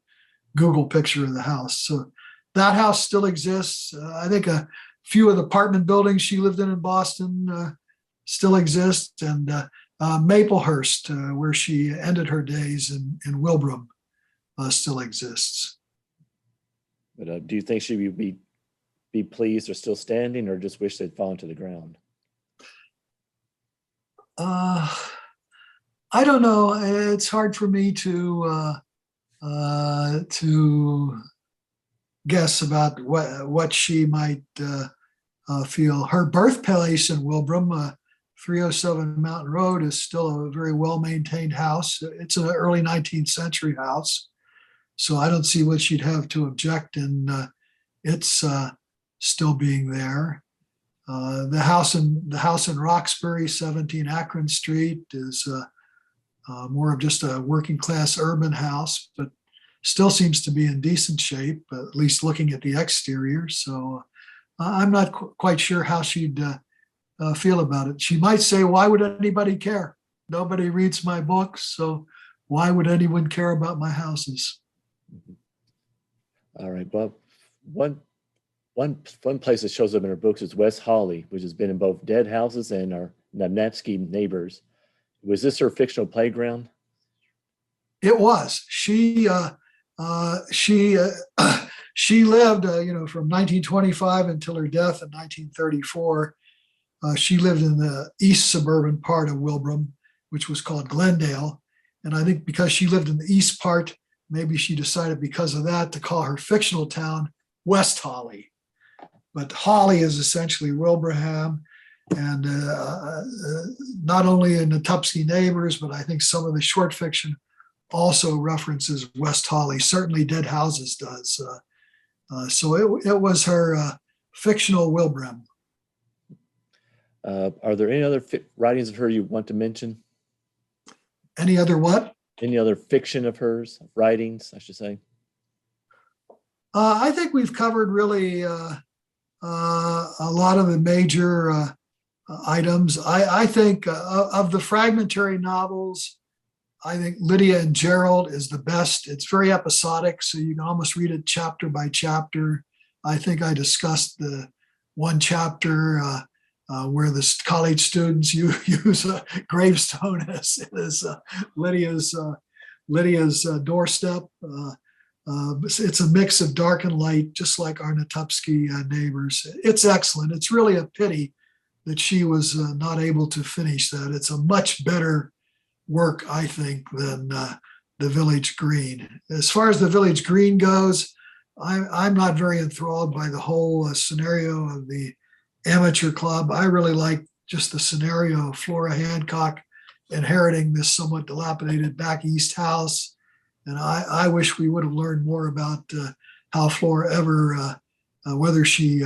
Google picture of the house. So that house still exists. I think a few of the apartment buildings she lived in Boston still exist, and Maplehurst, where she ended her days in Wilbraham, still exists. But do you think she would be pleased or still standing, or just wish they'd fallen to the ground? I don't know. It's hard for me to guess about what she might feel. Her birthplace in Wilbraham, 307 Mountain Road, is still a very well-maintained house. It's an early 19th century house, so I don't see what she'd have to object in it's still being there. The house in Roxbury, 17 Akron Street, is more of just a working class urban house, but still seems to be in decent shape, at least looking at the exterior. So I'm not quite sure how she'd feel about it. She might say, why would anybody care? Nobody reads my books, so why would anyone care about my houses? All right. Well, one place that shows up in her books is West Holly, which has been in both Dead Houses and our Natupsky Neighbors. Was this her fictional playground? It was. She lived, from 1925 until her death in 1934. She lived in the east suburban part of Wilbraham, which was called Glendale. And I think because she lived in the east part, maybe she decided because of that to call her fictional town West Holly. But Holly is essentially Wilbraham, and not only in the Natupsky Neighbors, but I think some of the short fiction also references West Holly. Certainly Dead Houses does. So it was her fictional Wilbraham. Are there any other writings of her you want to mention? Any other what? Any other fiction of hers, writings, I should say? I think we've covered really a lot of the major items. I think of the fragmentary novels, I think Lydia and Gerald is the best. It's very episodic, so you can almost read it chapter by chapter. I think I discussed the one chapter where the college students use a gravestone as Lydia's doorstep. It's a mix of dark and light, just like our Natupsky Neighbors. It's excellent. It's really a pity that she was not able to finish that. It's a much better work, I think, than The Village Green. As far as The Village Green goes, I'm not very enthralled by the whole scenario of the amateur club. I really like just the scenario of Flora Hancock inheriting this somewhat dilapidated back east house. And I wish we would have learned more about how Flora ever, whether she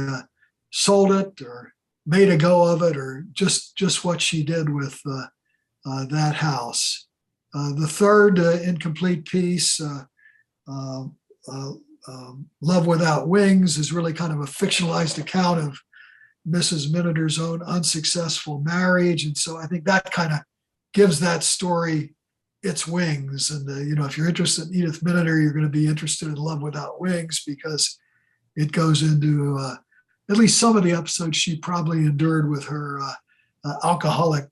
sold it or made a go of it, or just what she did with that house. The third incomplete piece, Love Without Wings, is really kind of a fictionalized account of Mrs. Miniter's own unsuccessful marriage. And so I think that kind of gives that story its wings. And, if you're interested in Edith Miniter, you're going to be interested in Love Without Wings, because it goes into at least some of the episodes she probably endured with her alcoholic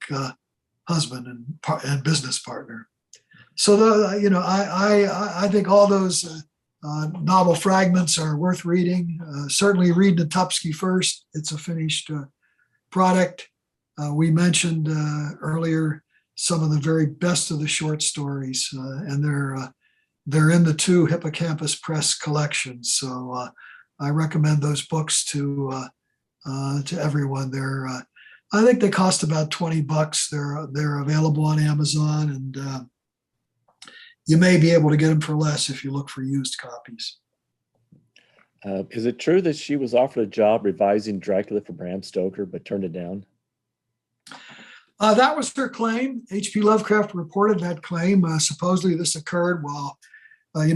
husband and business partner. So, I think all those novel fragments are worth reading. Certainly read Natupsky first. It's a finished product. We mentioned earlier some of the very best of the short stories, and they're in the 2 Hippocampus Press collections. So I recommend those books to everyone. I think they cost about $20. They're available on Amazon, and you may be able to get them for less if you look for used copies. Is it true that she was offered a job revising Dracula for Bram Stoker, but turned it down? That was her claim. H.P. Lovecraft reported that claim. Supposedly this occurred while,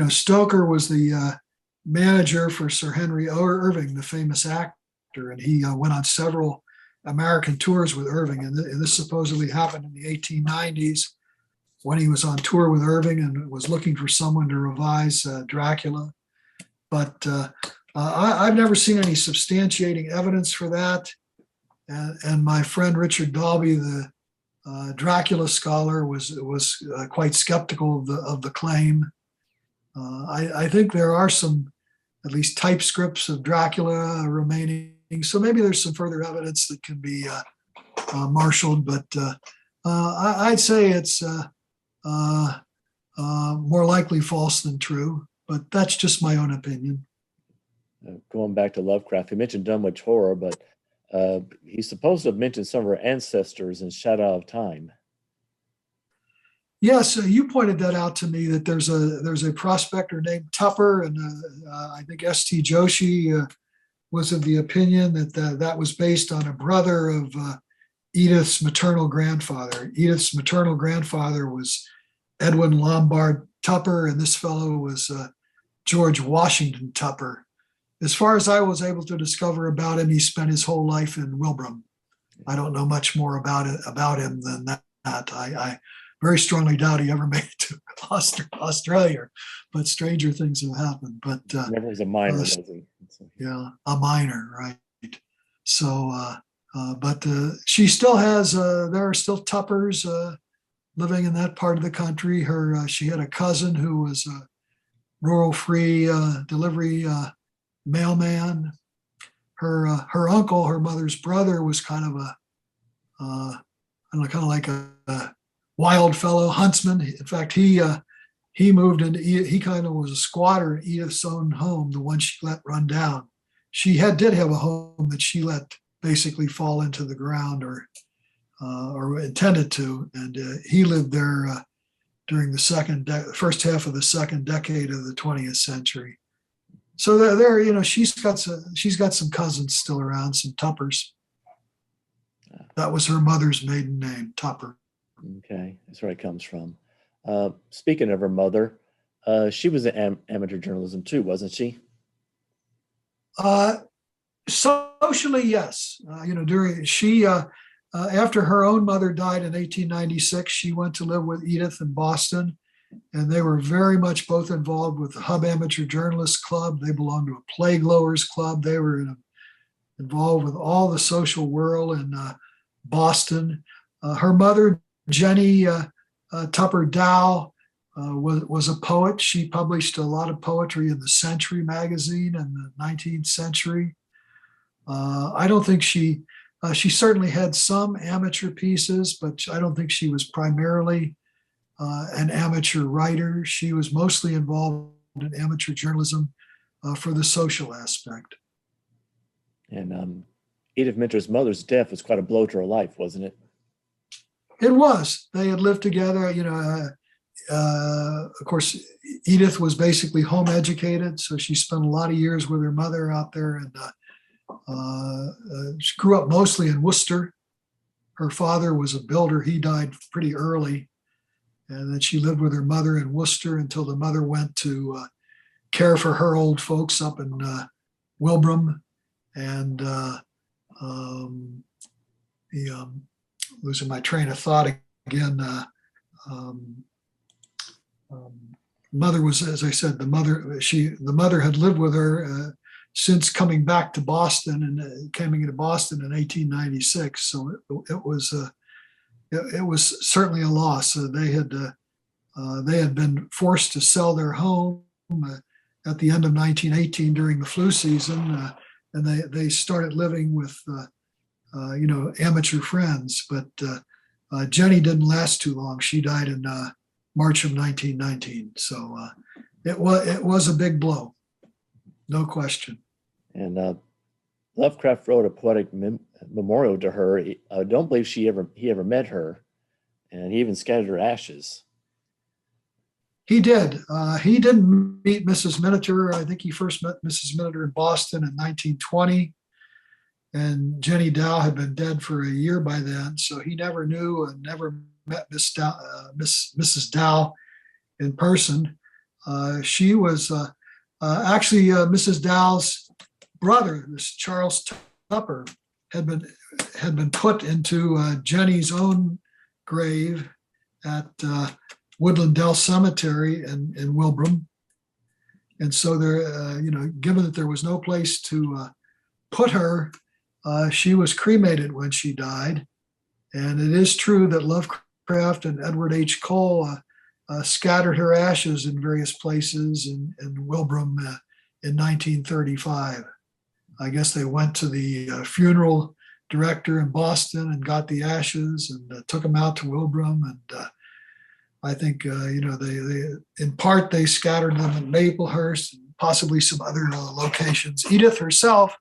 Stoker was the manager for Sir Henry Irving, the famous actor, and he went on several American tours with Irving. And this supposedly happened in the 1890s when he was on tour with Irving and was looking for someone to revise Dracula. But I've never seen any substantiating evidence for that. And my friend Richard Dalby, the Dracula scholar, was quite skeptical of the claim. I think there are some, at least typescripts of Dracula remaining. So maybe there's some further evidence that can be marshaled. But I'd say it's more likely false than true. But that's just my own opinion. Going back to Lovecraft, he mentioned Dunwich Horror, but he's supposed to have mentioned some of her ancestors in Shadow of Time. Yes, you pointed that out to me, that there's a prospector named Tupper, and I think S.T. Joshi was of the opinion that was based on a brother of Edith's maternal grandfather. Edith's maternal grandfather was Edwin Lombard Tupper, and this fellow was George Washington Tupper. As far as I was able to discover about him, he spent his whole life in Wilbraham. I don't know much more about him than that. I very strongly doubt he ever made it to Australia, but stranger things have happened. But never was a minor, was he? Yeah, a minor, right? So, but she still has. There are still Tuppers living in that part of the country. She had a cousin who was a rural free delivery mailman. Her uncle, her mother's brother, was kind of kind of like a wild fellow huntsman. In fact, he moved into, he kind of was a squatter in Edith's own home, the one she let run down. She did have a home that she let basically fall into the ground, or intended to, and he lived there during the first half of the second decade of the 20th century. So there, she's got some cousins still around, some Tuppers. That was her mother's maiden name, Tupper. Okay, that's where it comes from. Speaking of her mother, she was in amateur journalism too, wasn't she? Socially, yes. After her own mother died in 1896, she went to live with Edith in Boston, and they were very much both involved with the Hub Amateur Journalists Club. They belonged to a Plague Lowers Club. They were involved with all the social whirl in Boston. Her mother, Jenny Tupper Dow, was a poet. She published a lot of poetry in the Century magazine in the 19th century. I don't think she certainly had some amateur pieces, but I don't think she was primarily an amateur writer. She was mostly involved in amateur journalism for the social aspect. And Edith Minter's mother's death was quite a blow to her life, wasn't it? It was. They had lived together. Of course, Edith was basically home educated, so she spent a lot of years with her mother out there, and she grew up mostly in Worcester. Her father was a builder. He died pretty early, and then she lived with her mother in Worcester until the mother went to care for her old folks up in Wilbraham, and losing my train of thought again. Mother was, as I said, the mother had lived with her since coming back to Boston, and coming into Boston in 1896. So it was certainly a loss. They had been forced to sell their home at the end of 1918 during the flu season, and they started living with amateur friends. But Jenny didn't last too long. She died in March of 1919. So it was a big blow, no question. And Lovecraft wrote a poetic memorial to her. I don't believe he ever met her, and he even scattered her ashes. He did. He didn't meet Mrs. Miniter. I think he first met Mrs. Miniter in Boston in 1920. And Jenny Dow had been dead for a year by then, so he never knew and never met Mrs. Dow in person. She was actually Mrs. Dow's brother, this Charles Tupper, had been put into Jenny's own grave at Woodland Dell Cemetery in Wilbraham. And so there, given that there was no place to put her, she was cremated when she died. And it is true that Lovecraft and Edward H. Cole scattered her ashes in various places in Wilbraham in 1935. I guess they went to the funeral director in Boston and got the ashes and took them out to Wilbraham. And I think, they in part, they scattered them in Maplehurst and possibly some other locations. Edith herself,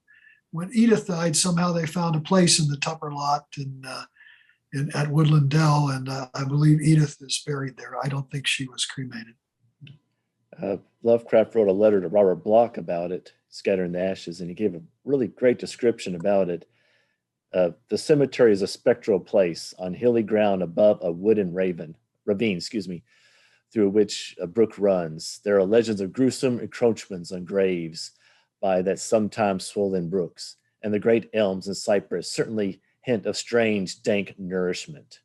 when Edith died, somehow they found a place in the Tupper lot at Woodland Dell, and I believe Edith is buried there. I don't think she was cremated. Lovecraft wrote a letter to Robert Bloch about it, scattering the ashes, and he gave a really great description about it. The cemetery is a spectral place on hilly ground above a wooded ravine, through which a brook runs. There are legends of gruesome encroachments on graves by that sometimes swollen brooks, and the great elms and cypress certainly hint of strange, dank nourishment.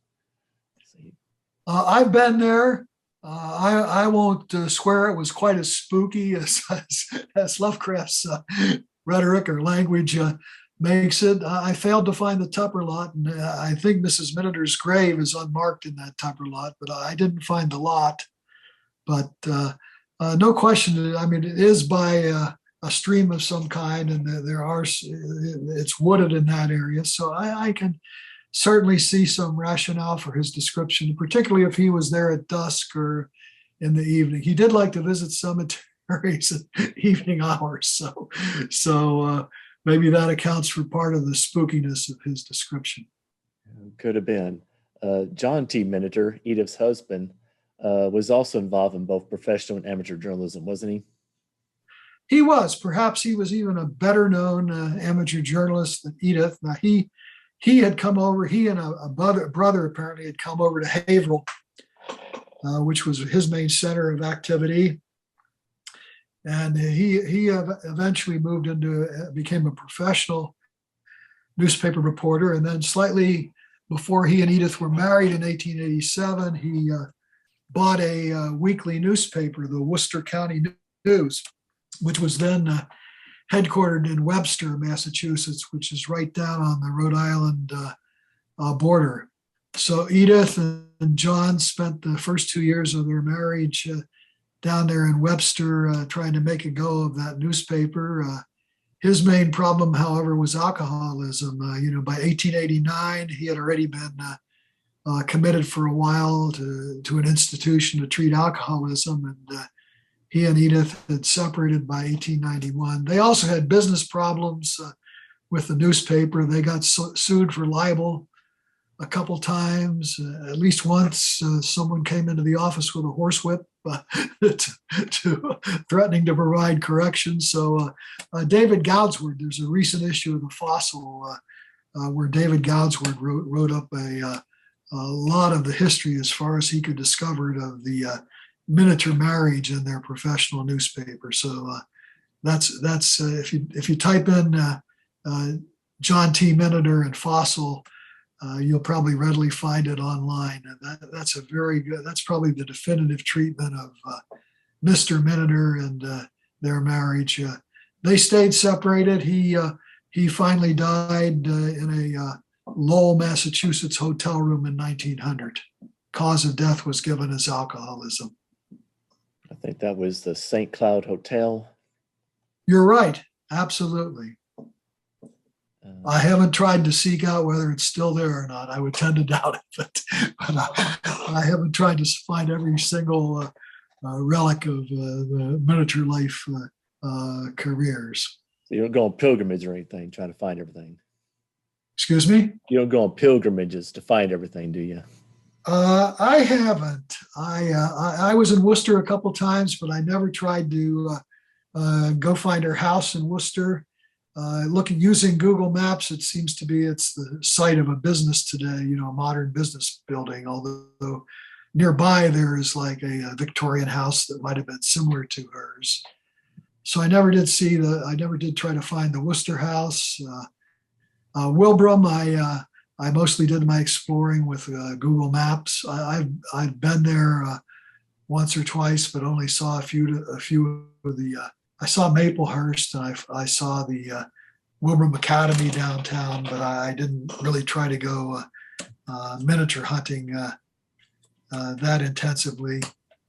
I've been there. I won't swear it was quite as spooky as Lovecraft's rhetoric or language makes it. I failed to find the Tupper lot, and I think Mrs. Miniter's grave is unmarked in that Tupper lot, but I didn't find the lot. But no question, I mean, it is by a stream of some kind, and it's wooded in that area. So I can certainly see some rationale for his description, particularly if he was there at dusk or in the evening. He did like to visit cemeteries at evening hours. So maybe that accounts for part of the spookiness of his description. Could have been. John T. Miniter, Edith's husband, was also involved in both professional and amateur journalism, wasn't he? He was. Perhaps he was even a better known amateur journalist than Edith. Now, he had come over, he and a brother apparently had come over to Haverhill, which was his main center of activity. And he eventually became a professional newspaper reporter. And then slightly before he and Edith were married in 1887, he bought a weekly newspaper, the Worcester County News, which was then headquartered in Webster, Massachusetts, which is right down on the Rhode Island border. So Edith and John spent the first 2 years of their marriage down there in Webster trying to make a go of that newspaper. His main problem, however, was alcoholism. By 1889, he had already been committed for a while to an institution to treat alcoholism, and he and Edith had separated by 1891. They also had business problems with the newspaper. They got sued for libel a couple times. At least once, someone came into the office with a horsewhip to threatening to provide corrections. So David Goudsward, there's a recent issue of the Fossil where David Goudsward wrote up a lot of the history as far as he could discover it of the miniature marriage in their professional newspaper. So that's if you type in John T. Minitor and Fossil, you'll probably readily find it online. And that's a very good, that's probably the definitive treatment of Mr. Minitor and their marriage. They stayed separated. He finally died in a Lowell, Massachusetts hotel room in 1900. Cause of death was given as alcoholism. I think that was the St. Cloud Hotel. You're right. Absolutely. I haven't tried to seek out whether it's still there or not. I would tend to doubt it, but I haven't tried to find every single relic of the miniature life careers. So you don't go on pilgrimage or anything, trying to find everything. Excuse me? You don't go on pilgrimages to find everything, do you? I haven't. I was in Worcester a couple times, but I never tried to go find her house in Worcester. Using Google Maps, it seems to be it's the site of a business today, a modern business building, although nearby there is like a Victorian house that might have been similar to hers. So I never did try to find the Worcester house. Wilbraham, I mostly did my exploring with Google Maps. I've been there once or twice, but only saw a few of the. I saw Maplehurst and I saw the Wilbraham Academy downtown, but I didn't really try to go miniature hunting that intensively.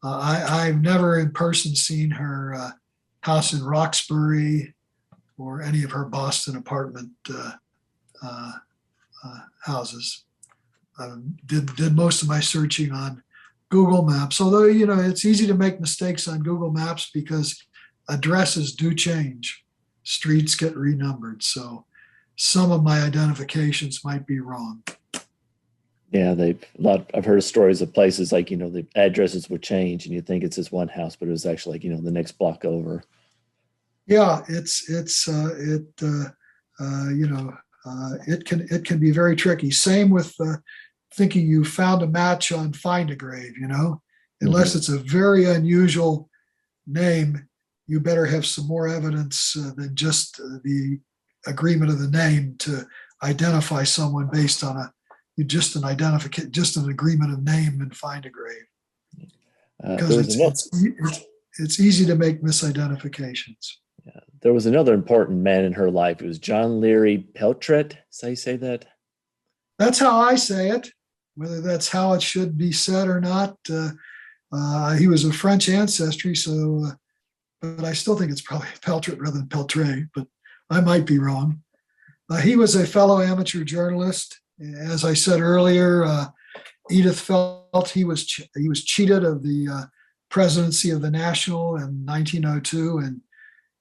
I've never in person seen her house in Roxbury or any of her Boston apartment houses. Did most of my searching on Google Maps, although it's easy to make mistakes on Google Maps because addresses do change, streets get renumbered, so some of my identifications might be wrong. Yeah, I've heard of stories of places like the addresses would change and you think it's this one house, but it was actually like the next block over. Yeah, it can be very tricky. Same with thinking you found a match on Find a Grave. Unless it's a very unusual name, you better have some more evidence than just the agreement of the name to identify someone based on just an agreement of name and Find a Grave. Because it's easy to make misidentifications. Yeah. There was another important man in her life. It was John Leary Peltret. Is how you say that? That's how I say it. Whether that's how it should be said or not, he was of French ancestry, so. But I still think it's probably Peltret rather than Peltret, but I might be wrong. He was a fellow amateur journalist. As I said earlier, Edith felt he was cheated of the presidency of the National in 1902, and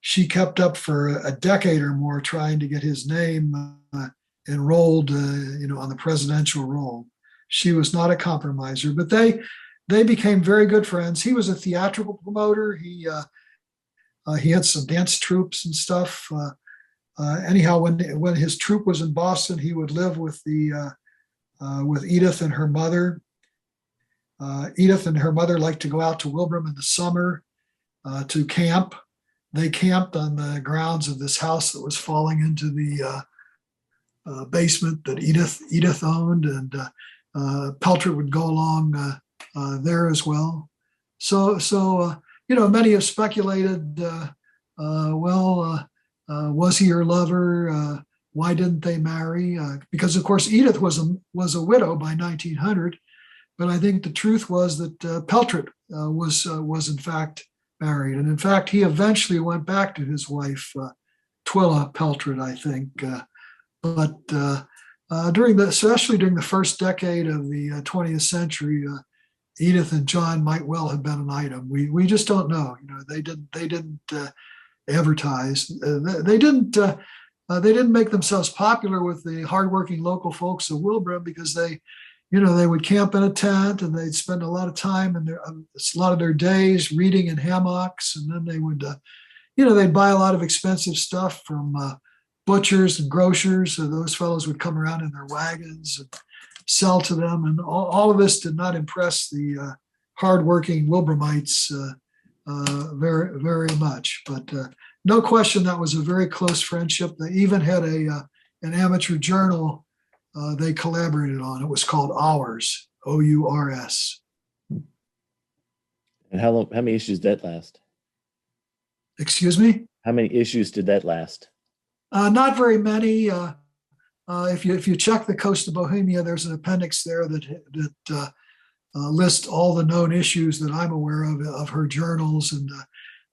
she kept up for a decade or more trying to get his name enrolled, on the presidential roll. She was not a compromiser, but they became very good friends. He was a theatrical promoter. He had some dance troupes and stuff. Anyhow, when his troupe was in Boston, he would live with Edith and her mother. Edith and her mother liked to go out to Wilbraham in the summer to camp. They camped on the grounds of this house that was falling into the basement that Edith owned, and Peltret would go along there as well. So many have speculated, was he her lover? Why didn't they marry? Because, of course, Edith was a widow by 1900. But I think the truth was that Peltret was in fact married. And in fact, he eventually went back to his wife, Twilla Peltret, I think. But especially during the first decade of the 20th century, Edith and John might well have been an item. We just don't know. They didn't advertise. They didn't They didn't make themselves popular with the hardworking local folks of Wilbraham because they would camp in a tent and they'd spend a lot of time and a lot of their days reading in hammocks, and then they would, they'd buy a lot of expensive stuff from butchers and grocers. So those fellows would come around in their wagons and sell to them, and all of this did not impress the hardworking Wilbrahamites very, very much. But no question, that was a very close friendship. They even had an amateur journal they collaborated on. It was called Ours, Ours. And how many issues did that last? Excuse me? How many issues did that last? Not very many. If you check the Coast of Bohemia, there's an appendix there that lists all the known issues that I'm aware of her journals, and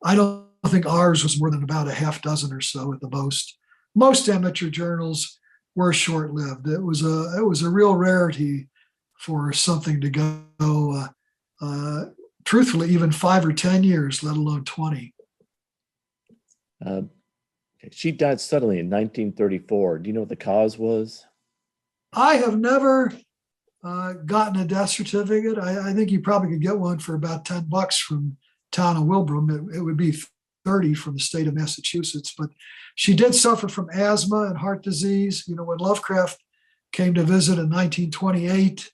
I don't think Ours was more than about a half dozen or so at the most. Most amateur journals were short-lived. It was a real rarity for something to go, truthfully, even 5 or 10 years, let alone 20. She died suddenly in 1934. Do you know what the cause was? I have never gotten a death certificate. I think you probably could get one for about $10 from town of Wilbraham. It would be 30 from the state of Massachusetts, but she did suffer from asthma and heart disease. When Lovecraft came to visit in 1928,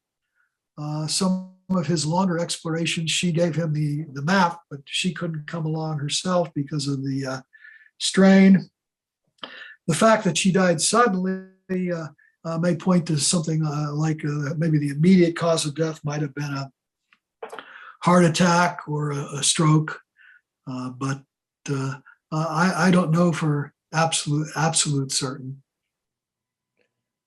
some of his longer explorations, she gave him the map, but she couldn't come along herself because of the strain. The fact that she died suddenly may point to something like maybe the immediate cause of death might have been a heart attack or a stroke, but I don't know for absolute certain.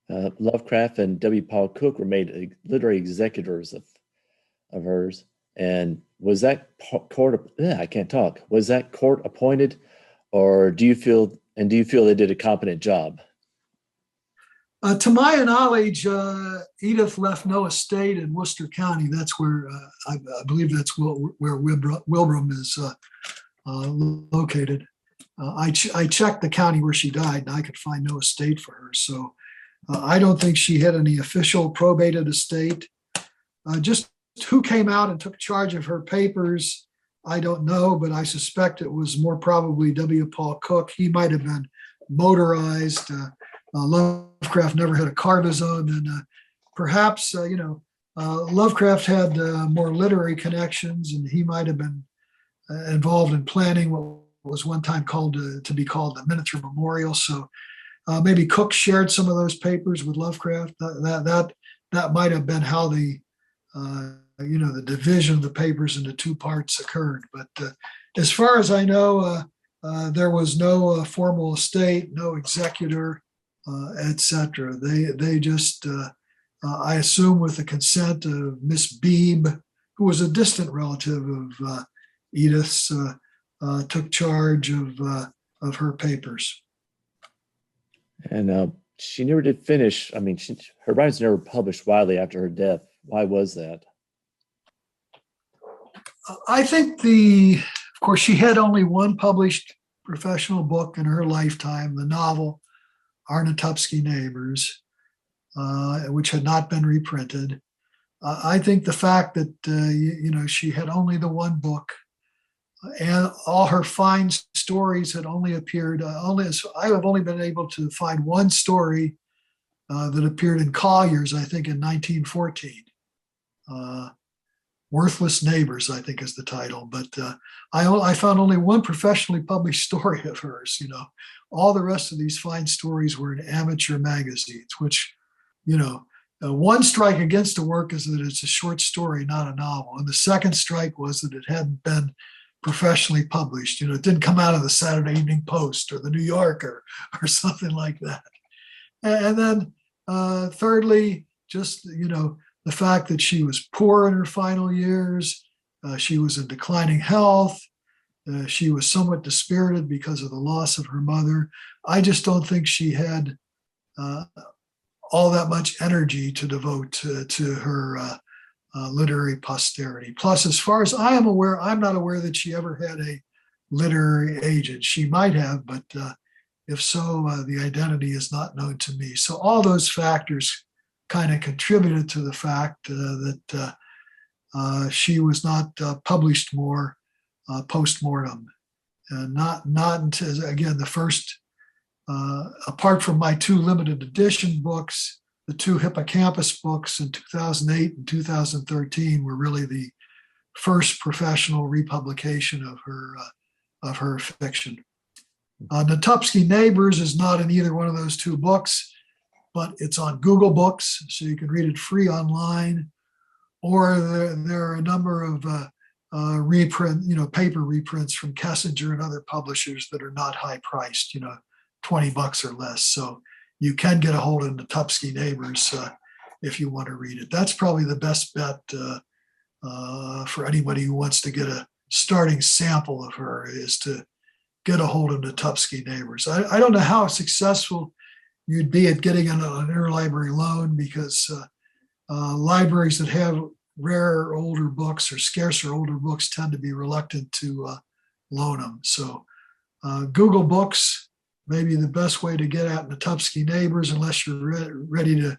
Lovecraft and W. Paul Cook were made literary executors of hers. And was that court? I can't talk. Was that court appointed, or do you feel they did a competent job? To my knowledge, Edith left no estate in Worcester County. That's where I believe that's where Wilbraham is located. I checked the county where she died, and I could find no estate for her. So I don't think she had any official probated estate. Just who came out and took charge of her papers, I don't know, but I suspect it was more probably W. Paul Cook. He might have been motorized. Lovecraft never had a car of his own, and perhaps Lovecraft had more literary connections, and he might have been involved in planning what was one time called to be called the Miniature Memorial. So maybe Cook shared some of those papers with Lovecraft. That might have been how the division of the papers into two parts occurred. But as far as I know, there was no formal estate, no executor, etc. They just, I assume, with the consent of Miss Beebe, who was a distant relative of Edith's, took charge of her papers. And she never did finish. I mean, her writings never published widely after her death. Why was that? I think of course, she had only one published professional book in her lifetime, the novel Arnotupsky Neighbors, which had not been reprinted. I think the fact that, she had only the one book, and all her fine stories had only appeared, I have only been able to find one story that appeared in Collier's, I think in 1914. Worthless Neighbors, I think is the title, but I found only one professionally published story of hers. All the rest of these fine stories were in amateur magazines, which, one strike against the work is that it's a short story, not a novel. And the second strike was that it hadn't been professionally published. It didn't come out of the Saturday Evening Post or the New Yorker or something like that. And then thirdly, just, the fact that she was poor in her final years, she was in declining health, she was somewhat dispirited because of the loss of her mother. I just don't think she had all that much energy to devote to her literary posterity. Plus, as far as I am aware, I'm not aware that she ever had a literary agent. She might have, but If so, the identity is not known to me. So all those factors kind of contributed to the fact that she was not published more post-mortem. Not until, again, the first, apart from my 2 limited edition books, the 2 Hippocampus books in 2008 and 2013 were really the first professional republication of her fiction. Natupsky Neighbors is not in either one of those 2 books, but it's on Google Books, so you can read it free online. Or there are a number of paper reprints from Kessinger and other publishers that are not high priced, $20 or less. So you can get a hold of Natupsky Neighbors if you want to read it. That's probably the best bet for anybody who wants to get a starting sample of her, is to get a hold of Natupsky Neighbors. I don't know how successful you'd be at getting an interlibrary loan, because libraries that have rare older books or scarcer older books tend to be reluctant to loan them. So Google Books may be the best way to get at Natupsky Neighbors, unless you're ready to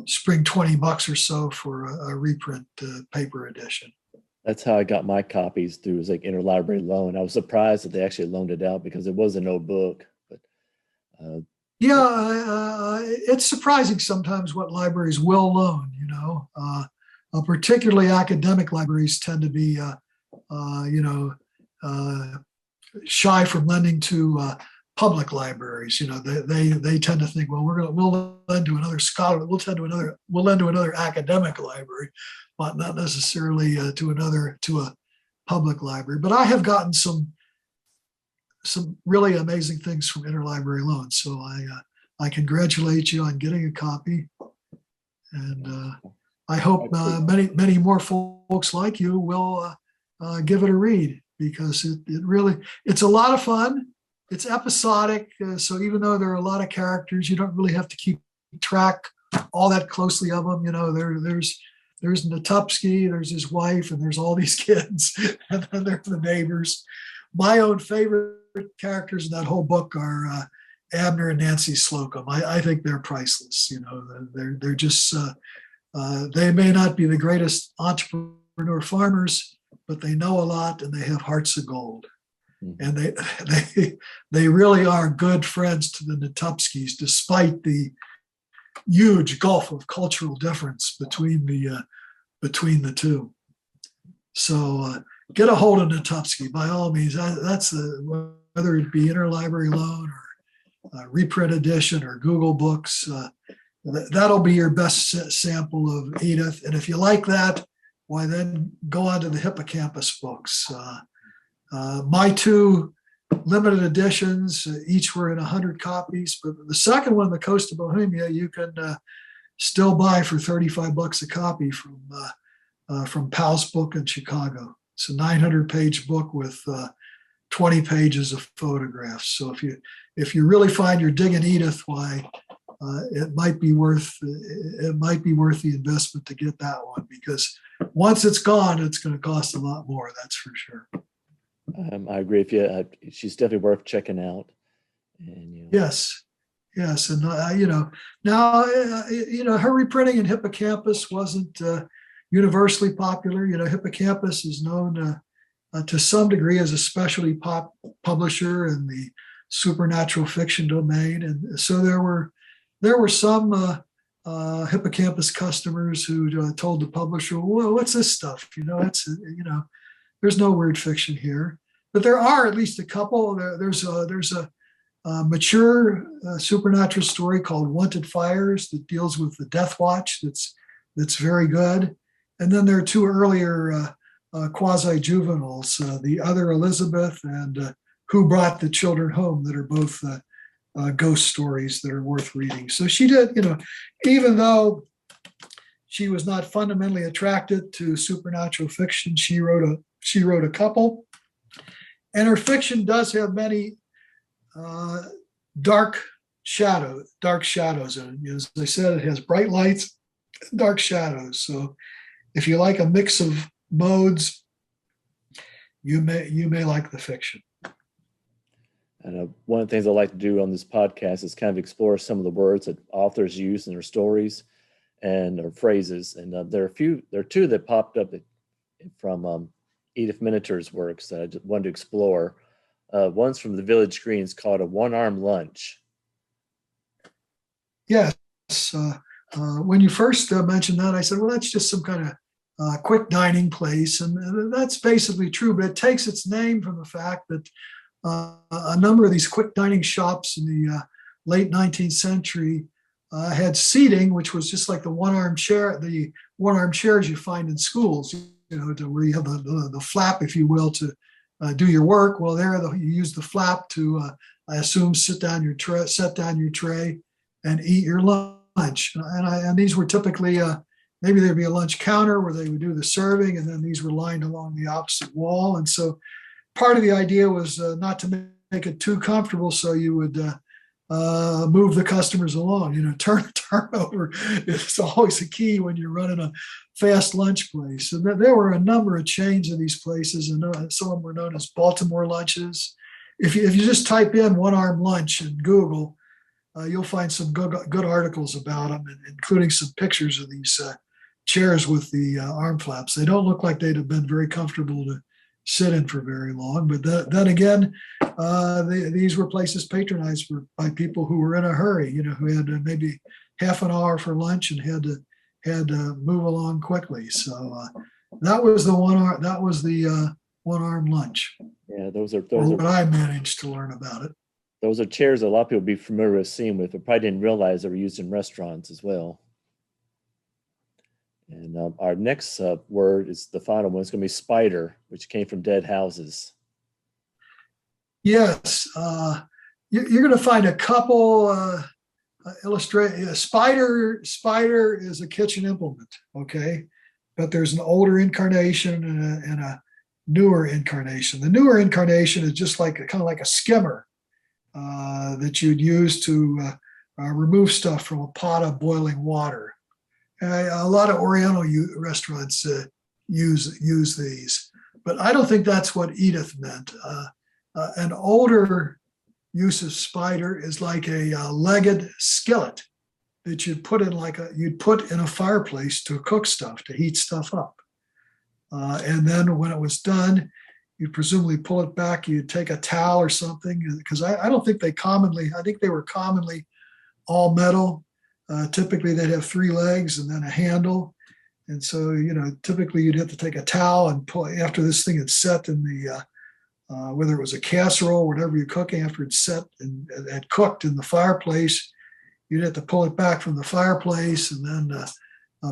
spring $20 or so for a reprint paper edition. That's how I got my copies, through like interlibrary loan. I was surprised that they actually loaned it out, because it was an old book. But it's surprising sometimes what libraries will loan. Particularly academic libraries tend to be, shy from lending to public libraries. They tend to think, well, we'll lend to another scholar, we'll lend to another academic library, but not necessarily to a public library. But I have gotten some really amazing things from interlibrary loans. So I congratulate you on getting a copy, and I hope many more folks like you will give it a read, because it's a lot of fun. It's episodic, so even though there are a lot of characters, you don't really have to keep track all that closely of them. There's Natupsky, there's his wife, and there's all these kids, and then there's the neighbors. My own favorite characters in that whole book are Abner and Nancy Slocum. I think they're priceless. They're just they may not be the greatest entrepreneur farmers, but they know a lot and they have hearts of gold. And they really are good friends to the Natupskys, despite the huge gulf of cultural difference between the 2. So get a hold of Natupsky by all means. That's whether it be interlibrary loan or reprint edition or Google Books. That'll be your best sample of Edith. And if you like that, why then go on to the Hippocampus books. My 2 limited editions, each were in 100 copies, but the second one, The Coast of Bohemia, you can still buy for $35 a copy from Powell's Book in Chicago. It's a 900-page book with 20 pages of photographs. So if you really find you're digging Edith, why it might be worth the investment to get that one, because once it's gone, it's going to cost a lot more. That's for sure. I agree with you. She's definitely worth checking out. And yes, and now her reprinting in Hippocampus wasn't universally popular. Hippocampus is known to some degree as a specialty publisher in the supernatural fiction domain, and so there were some Hippocampus customers who told the publisher, "Well, what's this stuff? There's no weird fiction here." But there are at least a couple. There's a mature supernatural story called Wanted Fires that deals with the Death Watch. That's very good. And then there are 2 earlier quasi-juveniles, The Other Elizabeth and Who Brought the Children Home, that are both ghost stories that are worth reading. So she did, even though she was not fundamentally attracted to supernatural fiction, she wrote a couple. And her fiction does have many dark shadows in it. As I said, it has bright lights, dark shadows. So if you like a mix of modes, you may like the fiction. And one of the things I like to do on this podcast is kind of explore some of the words that authors use in their stories and or phrases. And there are two that popped up from Edith Miniter's works that I just wanted to explore. One's from the Village Greens called a one-arm lunch. Yes. When you first mentioned that, I said, well, that's just some kind of quick dining place. And that's basically true, but it takes its name from the fact that a number of these quick dining shops in the late 19th century had seating, which was just like the one-arm chairs you find in schools, where you have the flap, if you will, to do your work. Well, you use the flap to, I assume, set down your tray and eat your lunch. And these were typically, maybe there'd be a lunch counter where they would do the serving, and then these were lined along the opposite wall. And so part of the idea was not to make it too comfortable, so you would move the customers along. Turn over is always a key when you're running a fast lunch place. And there were a number of chains of these places, and some of them were known as Baltimore lunches. If you just type in one-arm lunch in Google, you'll find some good articles about them, including some pictures of these chairs with the arm flaps. They don't look like they'd have been very comfortable to sit in for very long. But then again, these were places patronized by people who were in a hurry, who had maybe half an hour for lunch and had to move along quickly. So that was the one-arm lunch. Yeah, those are what I managed to learn about it. Those are chairs a lot of people would be familiar with seeing with, but probably didn't realize they were used in restaurants as well. And our next word is the final one. It's going to be spider, which came from dead houses. Yes. You're going to find a couple illustrate. Spider is a kitchen implement, okay? But there's an older incarnation and a newer incarnation. The newer incarnation is just kind of like a skimmer that you'd use to remove stuff from a pot of boiling water. A lot of Oriental restaurants use these, but I don't think that's what Edith meant. An older use of spider is like a legged skillet that you'd put in a fireplace to cook stuff, to heat stuff up. And then when it was done, you'd presumably pull it back. You'd take a towel or something, because I don't think I think they were commonly all metal. Typically they'd have 3 legs and then a handle. And so, typically you'd have to take a towel and pull after this thing had set in the, whether it was a casserole, whatever you're cooking, after it's set and had cooked in the fireplace, you'd have to pull it back from the fireplace and then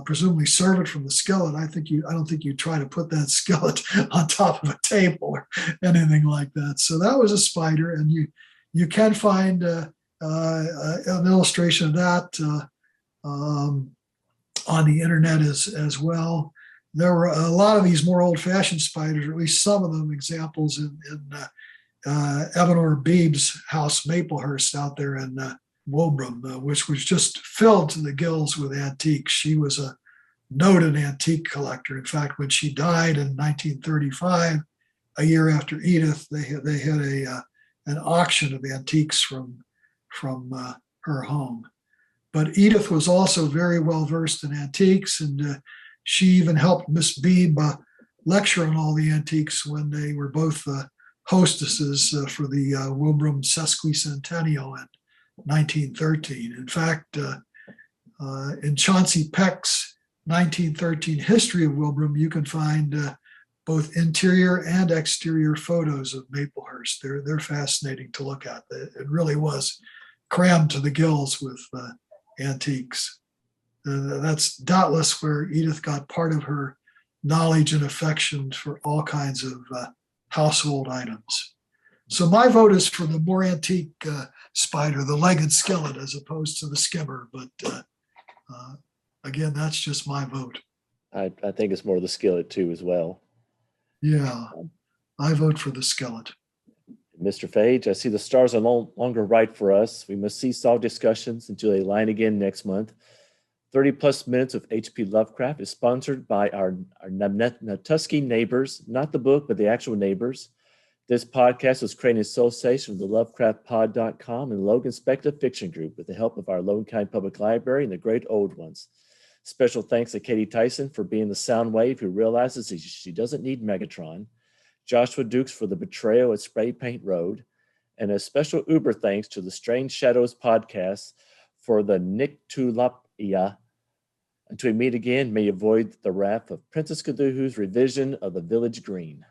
presumably serve it from the skillet. I don't think you try to put that skillet on top of a table or anything like that. So that was a spider, and you can find an illustration of that on the internet as well. There were a lot of these more old-fashioned spiders, or at least some of them, examples in Evanor Beebe's house, Maplehurst, out there in Wilbraham, which was just filled to the gills with antiques. She was a noted antique collector. In fact, when she died in 1935, a year after Edith, they had an auction of antiques from her home. But Edith was also very well versed in antiques, and she even helped Miss Beebe lecture on all the antiques when they were both hostesses for the Wilbraham sesquicentennial in 1913. In fact, in Chauncey Peck's 1913 History of Wilbraham, you can find both interior and exterior photos of Maplehurst. They're fascinating to look at. It really was crammed to the gills with antiques. That's doubtless where Edith got part of her knowledge and affection for all kinds of household items. So my vote is for the more antique spider, the legged skillet, as opposed to the skimmer. But again, that's just my vote. I think it's more the skillet too as well. Yeah, I vote for the skillet. Mr. Faig, I see the stars are no longer right for us. We must cease all discussions until they line again next month. 30 plus minutes of H.P. Lovecraft is sponsored by our Natusky neighbors, not the book, but the actual neighbors. This podcast was created in association with the LovecraftPod.com and Logan Spector Fiction Group with the help of our Lone Kind Public Library and the Great Old Ones. Special thanks to Katie Tyson for being the sound wave who realizes she doesn't need Megatron, Joshua Dukes for the betrayal at Spray Paint Road, and a special Uber thanks to the Strange Shadows podcast for the Nictulapia. Until we meet again, may you avoid the wrath of Princess Cthulhu's revision of the Village Green.